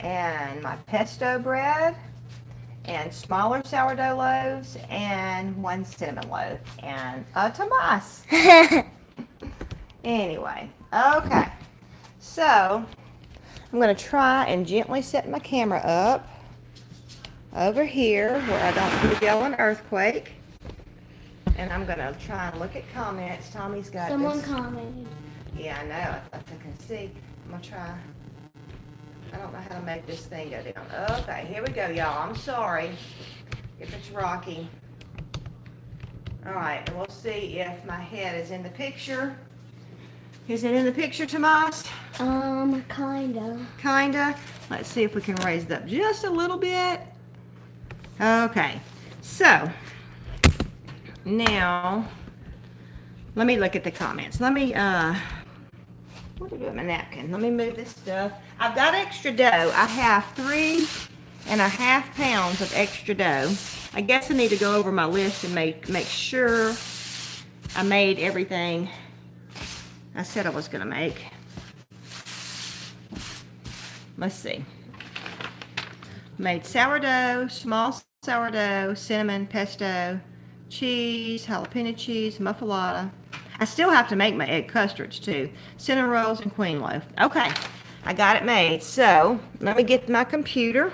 and my pesto bread, and smaller sourdough loaves, and one cinnamon loaf, and a Tomas. Anyway, okay. So, I'm going to try and gently set my camera up over here where I don't give y'all an earthquake. And I'm going to try and look at comments. Tommy's got Someone this. commented. Yeah, I know. I can see. I'm going to try. I don't know how to make this thing go down. Okay, here we go, y'all. I'm sorry if it's rocky. All right, and we'll see if my head is in the picture. Is it in the picture, Tomas? Kinda. Kinda. Let's see if we can raise it up just a little bit. Okay, so now let me look at the comments. Let me what do I do with my napkin? Let me move this stuff. I've got extra dough. I have 3.5 pounds of extra dough. I guess I need to go over my list and make sure I made everything I said I was going to make. Let's see. Made sourdough, small sourdough, cinnamon, pesto, cheese, jalapeno cheese, muffalata. I still have to make my egg custards too. Cinnamon rolls and queen loaf. Okay, I got it made. So let me get my computer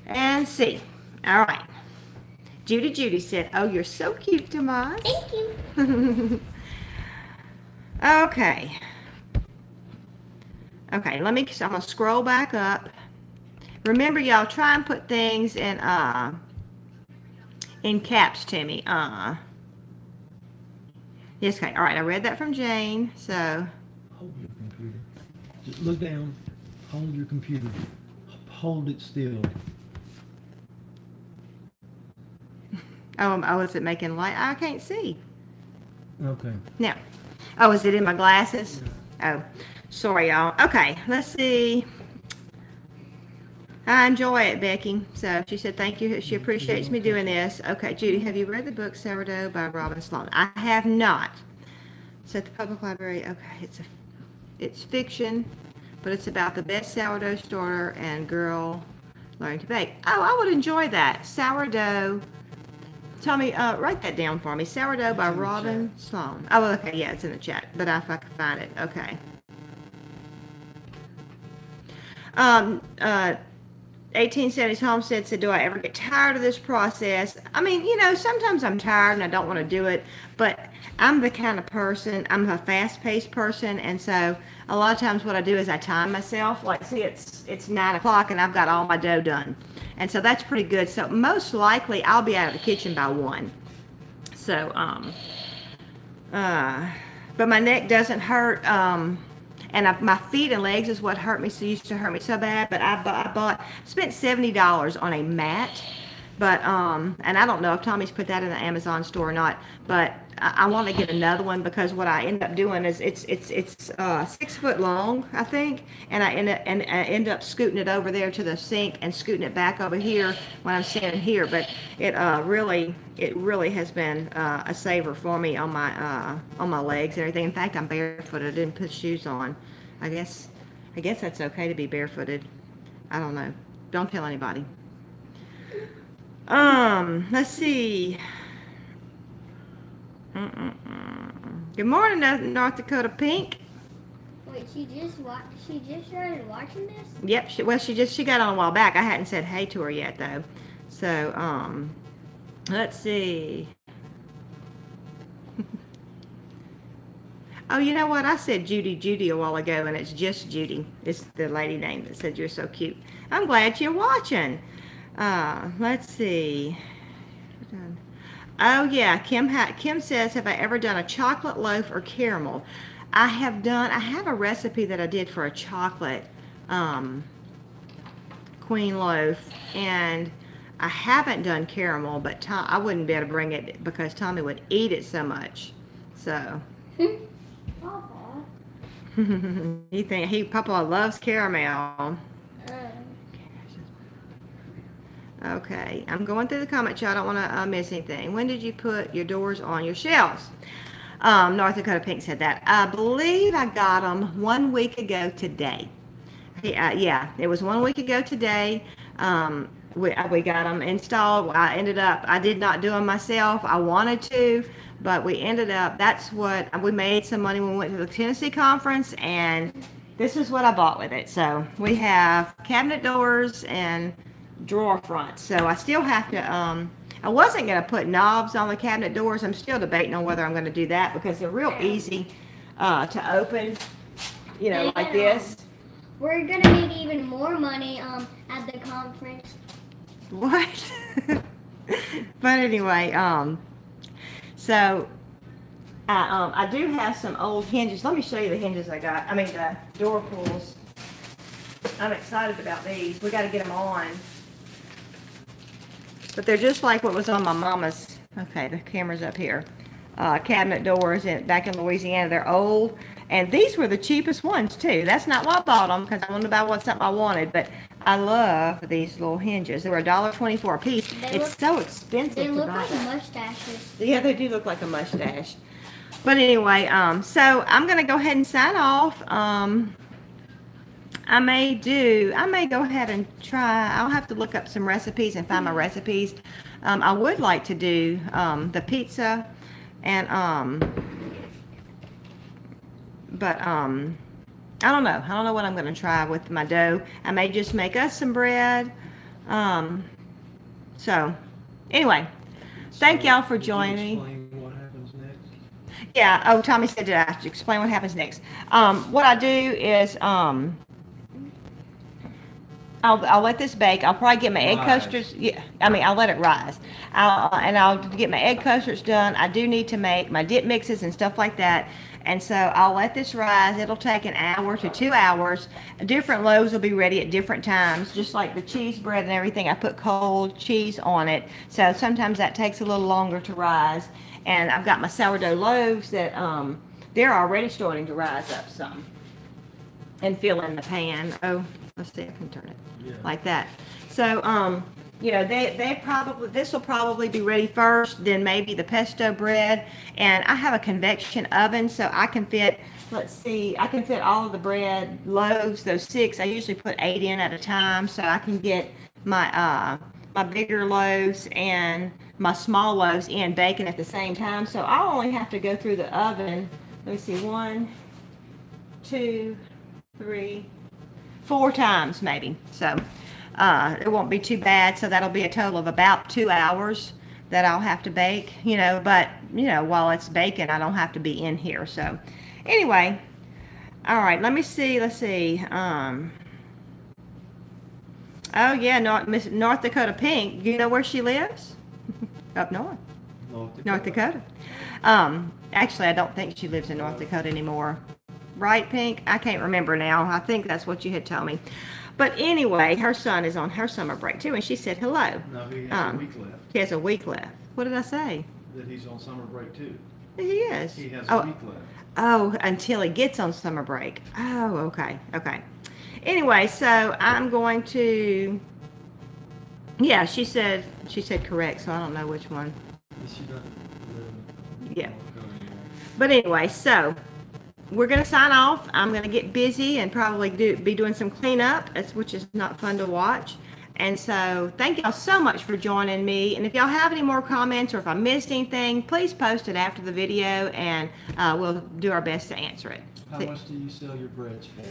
and see. All right. Judy said, "Oh, you're so cute, Tomas." Thank you. Okay. Okay, I'm gonna scroll back up. Remember, y'all, try and put things in caps to me. Yes, okay. All right, I read that from Jane. So Hold your computer. Just look down. Hold your computer. Hold it still. oh, is it making light? I can't see. Okay. Now, oh, is it in my glasses? Oh, sorry, y'all. Okay, let's see. I enjoy it, Becky. So she said thank you. She appreciates me doing this. Okay, Judy, have you read the book Sourdough by Robin Sloan? I have not. It's at the public library. Okay, it's fiction, but it's about the best sourdough starter and girl learning to bake. Oh, I would enjoy that. Sourdough. Tommy, write that down for me. Sourdough by Robin Sloan. Oh, okay, yeah, it's in the chat, but if I can find it, okay. 1870s Homestead said, "Do I ever get tired of this process?" I mean, you know, sometimes I'm tired and I don't want to do it, but I'm the kind of person, I'm a fast-paced person, and so a lot of times what I do is I time myself. Like, see, it's 9 o'clock and I've got all my dough done. And so that's pretty good. So most likely I'll be out of the kitchen by 1. So, but my neck doesn't hurt, and my feet and legs is what used to hurt me so bad. But I spent $70 on a mat, but and I don't know if Tommy's put that in the Amazon store or not. But I want to get another one because what I end up doing is it's 6 foot long, I think, and I end up scooting it over there to the sink and scooting it back over here when I'm standing here. But it really has been a saver for me on my legs and everything. In fact, I'm barefooted. I didn't put shoes on. I guess that's okay to be barefooted. I don't know. Don't tell anybody. Let's see. Good morning, North Dakota Pink. Wait, she just started watching this? Yep. She got on a while back. I hadn't said hey to her yet though. So let's see. Oh, you know what? I said Judy a while ago, and it's just Judy. It's the lady name that said you're so cute. I'm glad you're watching. Let's see. Oh yeah, Kim says, have I ever done a chocolate loaf or caramel? I have a recipe that I did for a chocolate queen loaf, and I haven't done caramel, but I wouldn't be able to bring it because Tommy would eat it so much. So Papa loves caramel. Okay, I'm going through the comments, y'all. I don't want to miss anything. When did you put your doors on your shelves? North Dakota Pink said that. I believe I got them 1 week ago today. Yeah, it was 1 week ago today. We got them installed. I did not do them myself. I wanted to, but we ended up, we made some money when we went to the Tennessee conference, and this is what I bought with it. So we have cabinet doors and drawer fronts. So I still have to, I wasn't going to put knobs on the cabinet doors. I'm still debating on whether I'm going to do that because they're real easy to open, you know, like this. We're going to make even more money at the conference. What? But anyway, so I do have some old hinges. Let me show you the hinges I got. I mean, the door pulls. I'm excited about these. We got to get them on. But they're just like what was on my mama's, okay, the camera's up here, cabinet doors back in Louisiana. They're old, and these were the cheapest ones too. That's not why I bought them, because I wanted to buy something I wanted, but I love these little hinges. They were $1.24 a piece. It's so expensive to buy. They look like mustaches. Yeah, they do look like a mustache. But anyway, so I'm going to go ahead and sign off. I may go ahead and try. I'll have to look up some recipes and find my recipes. I would like to do the pizza and but I don't know. I don't know what I'm going to try with my dough. I may just make us some bread. So anyway, thank y'all for joining me. Explain what happens next? Yeah. Oh, Tommy said to I explain what happens next. What I do is I'll let this bake. I'll probably get my egg custards. Yeah, I mean, I'll let it rise. I'll get my egg custards done. I do need to make my dip mixes and stuff like that. And so I'll let this rise. It'll take an hour to 2 hours. Different loaves will be ready at different times. Just like the cheese bread and everything, I put cold cheese on it. So sometimes that takes a little longer to rise. And I've got my sourdough loaves that they're already starting to rise up some. And fill in the pan. Oh, let's see, I can turn it like that. So, you know, this will probably be ready first, then maybe the pesto bread. And I have a convection oven, so I can fit, let's see, I can fit all of the bread loaves, those 6. I usually put 8 in at a time, so I can get my my bigger loaves and my small loaves in baking at the same time. So I'll only have to go through the oven. Let me see, 1, 2, 3, 4 times maybe. So it won't be too bad. So that'll be a total of about 2 hours that I'll have to bake, you know, but you know, while it's baking, I don't have to be in here. So anyway, all right, let me see, let's see. Oh yeah, North Dakota Pink. You know where she lives? Up north. North Dakota. Actually, I don't think she lives in North Dakota anymore. Right, Pink? I can't remember now. I think that's what you had told me. But anyway, her son is on her summer break too, and she said hello. No, he has a week left. He has a week left. What did I say? That he's on summer break too. He is. He has a week left. Oh, until he gets on summer break. Oh, okay. Okay. Anyway, so I'm going to, yeah, she said correct, so I don't know which one. Yeah. But anyway, so we're going to sign off. I'm going to get busy and probably be doing some cleanup, which is not fun to watch. And so thank y'all so much for joining me. And if y'all have any more comments or if I missed anything, please post it after the video and we'll do our best to answer it. How much do you sell your breads for?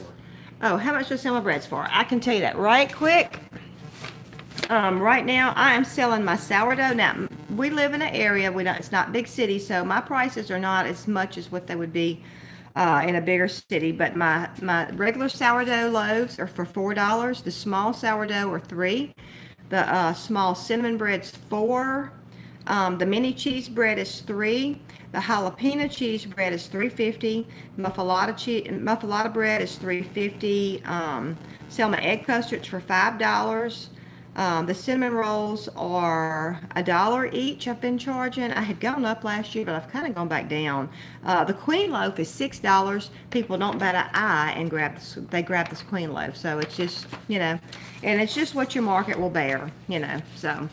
Oh, how much do I sell my breads for? I can tell you that right quick. Right now, I am selling my sourdough. Now, we live in an area, it's not big city, so my prices are not as much as what they would be in a bigger city. But my regular sourdough loaves are for $4. The small sourdough are $3. The small cinnamon bread's $4. The mini cheese bread is $3. The jalapeno cheese bread is $3.50. Muffalata bread is $3.50. Sell my egg custards for $5. The cinnamon rolls are $1 each. I've been charging. I had gone up last year, but I've kind of gone back down. The queen loaf is $6. People don't bat an eye and grab this queen loaf. So it's just, you know, and it's just what your market will bear, you know. So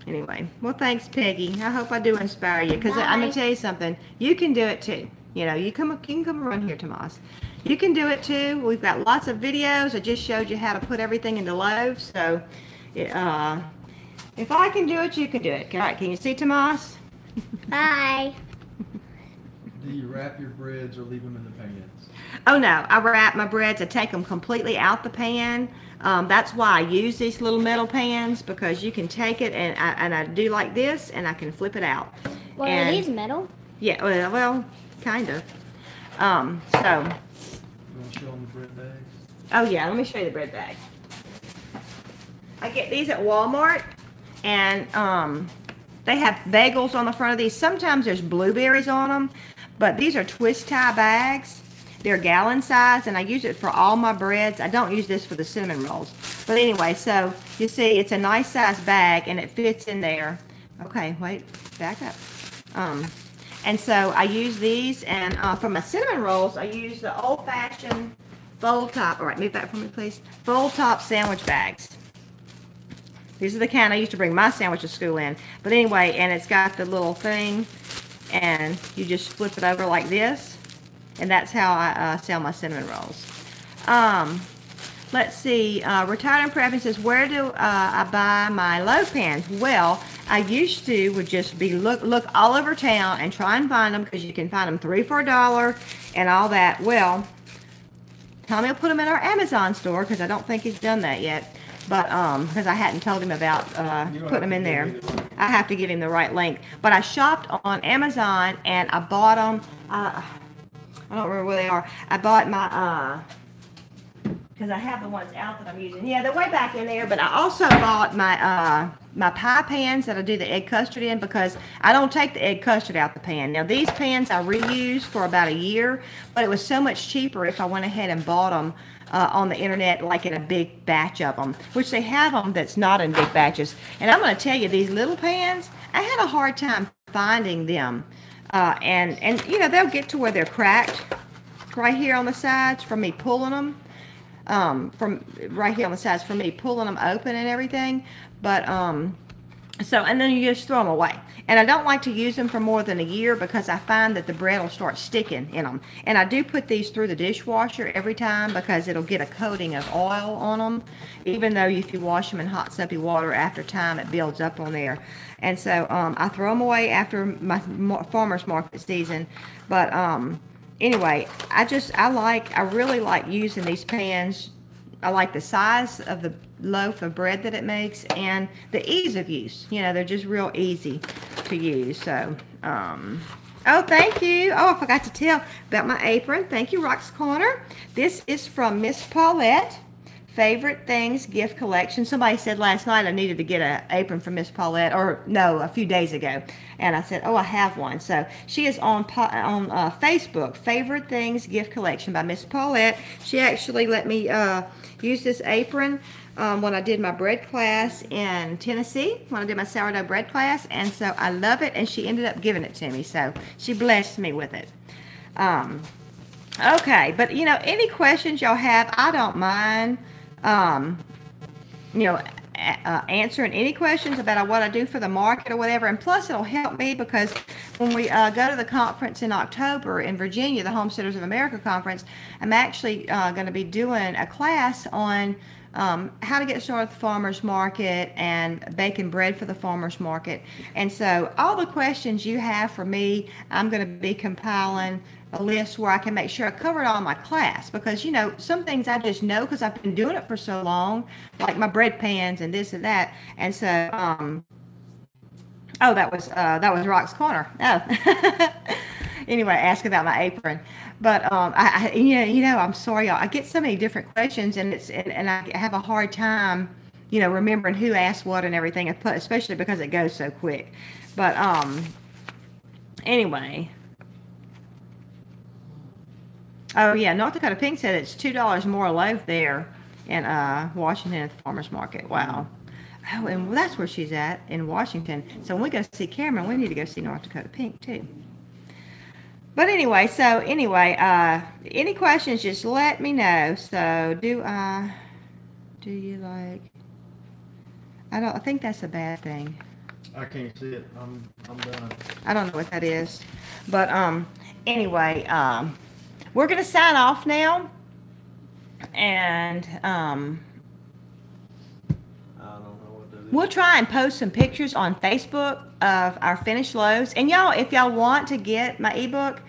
anyway, well, thanks, Peggy. I hope I do inspire you, because I'm gonna tell you something. You can do it too. You know, you can come around here, Tomas. You can do it too. We've got lots of videos. I just showed you how to put everything into loaves. So if I can do it, you can do it. All right, can you see Tomas? Bye. Do you wrap your breads or leave them in the pans? Oh no, I wrap my breads. I take them completely out the pan. That's why I use these little metal pans, because you can take it and I do like this and I can flip it out. Well, are these metal? Yeah, well, kind of. So. You want to show them the bread bags? Oh yeah, let me show you the bread bag. I get these at Walmart, and they have bagels on the front of these. Sometimes there's blueberries on them, but these are twist tie bags. They're gallon size, and I use it for all my breads. I don't use this for the cinnamon rolls. But anyway, so you see it's a nice size bag, and it fits in there. Okay, wait, back up. And so I use these, and for my cinnamon rolls, I use the old-fashioned fold top. All right, move back for me, please. Fold top sandwich bags. These are the kind I used to bring my sandwich to school in. But anyway, and it's got the little thing, and you just flip it over like this. And that's how I sell my cinnamon rolls. let's see, Retired and Prepping says, where do I buy my loaf pans? Well, I used to would just be look all over town and try and find them, because you can find them 3 for $1 and all that. Well, Tommy will put them in our Amazon store, because I don't think he's done that yet. But because I hadn't told him about putting them in there. I have to give him the right link. But I shopped on Amazon and I bought them. I don't remember where they are. I bought my because I have the ones out that I'm using. Yeah, they're way back in there. But I also bought my my pie pans that I do the egg custard in, because I don't take the egg custard out the pan. Now these pans I reused for about a year, but it was so much cheaper if I went ahead and bought them on the internet, like in a big batch of them, which they have them that's not in big batches. And I'm going to tell you, these little pans, I had a hard time finding them. And you know, they'll get to where they're cracked right here on the sides from me pulling them. From right here on the sides from me pulling them open and everything. But so, and then you just throw them away. And I don't like to use them for more than a year, because I find that the bread will start sticking in them. And I do put these through the dishwasher every time, because it'll get a coating of oil on them. Even though if you wash them in hot soapy water, after time it builds up on there. And so I throw them away after my farmer's market season. But anyway, I really like using these pans. I like the size of the loaf of bread that it makes, and the ease of use. You know, they're just real easy to use. So, oh, thank you. Oh, I forgot to tell about my apron. Thank you, Rock's Corner. This is from Miss Paulette. Favorite Things Gift Collection. Somebody said last night I needed to get an apron from Miss Paulette, or no, a few days ago. And I said, oh, I have one. So she is on Facebook, Favorite Things Gift Collection by Miss Paulette. She actually let me use this apron when I did my bread class in Tennessee, when I did my sourdough bread class. And so I love it, and she ended up giving it to me. So she blessed me with it. Okay, but you know, any questions y'all have, I don't mind you know, answering any questions about what I do for the market or whatever. And plus, it'll help me, because when we go to the conference in October in Virginia, the Homesteaders of America conference, I'm actually going to be doing a class on how to get started with the farmer's market and baking bread for the farmer's market. And so all the questions you have for me, I'm going to be compiling a list where I can make sure I covered all my class, because you know, some things I just know because I've been doing it for so long, like my bread pans and this and that. And so oh, that was Rock's Corner. Oh. Anyway, ask about my apron. But you know, I'm sorry, y'all, I get so many different questions, and I have a hard time, you know, remembering who asked what and everything, especially because it goes so quick. But anyway. Oh yeah, North Dakota Pink said it's $2 more a loaf there in Washington at the farmer's market. Wow. Oh, and that's where she's at, in Washington. So when we go see Cameron, we need to go see North Dakota Pink too. But anyway, any questions, just let me know. So do you like, I think that's a bad thing. I can't see it. I'm done. I don't know what that is. But anyway, we're going to sign off now. And I don't know what that is. we'll try and post some pictures on Facebook of our finished loaves. And y'all, if y'all want to get my ebook,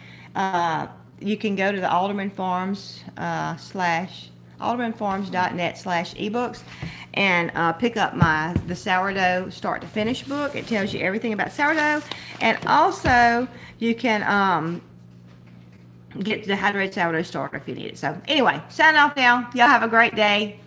you can go to the Alderman Farms aldermanfarms.net/ebooks and pick up the sourdough start to finish book. It tells you everything about sourdough, and also you can get the hydrated sourdough starter if you need it. So anyway, sign off now. Y'all have a great day.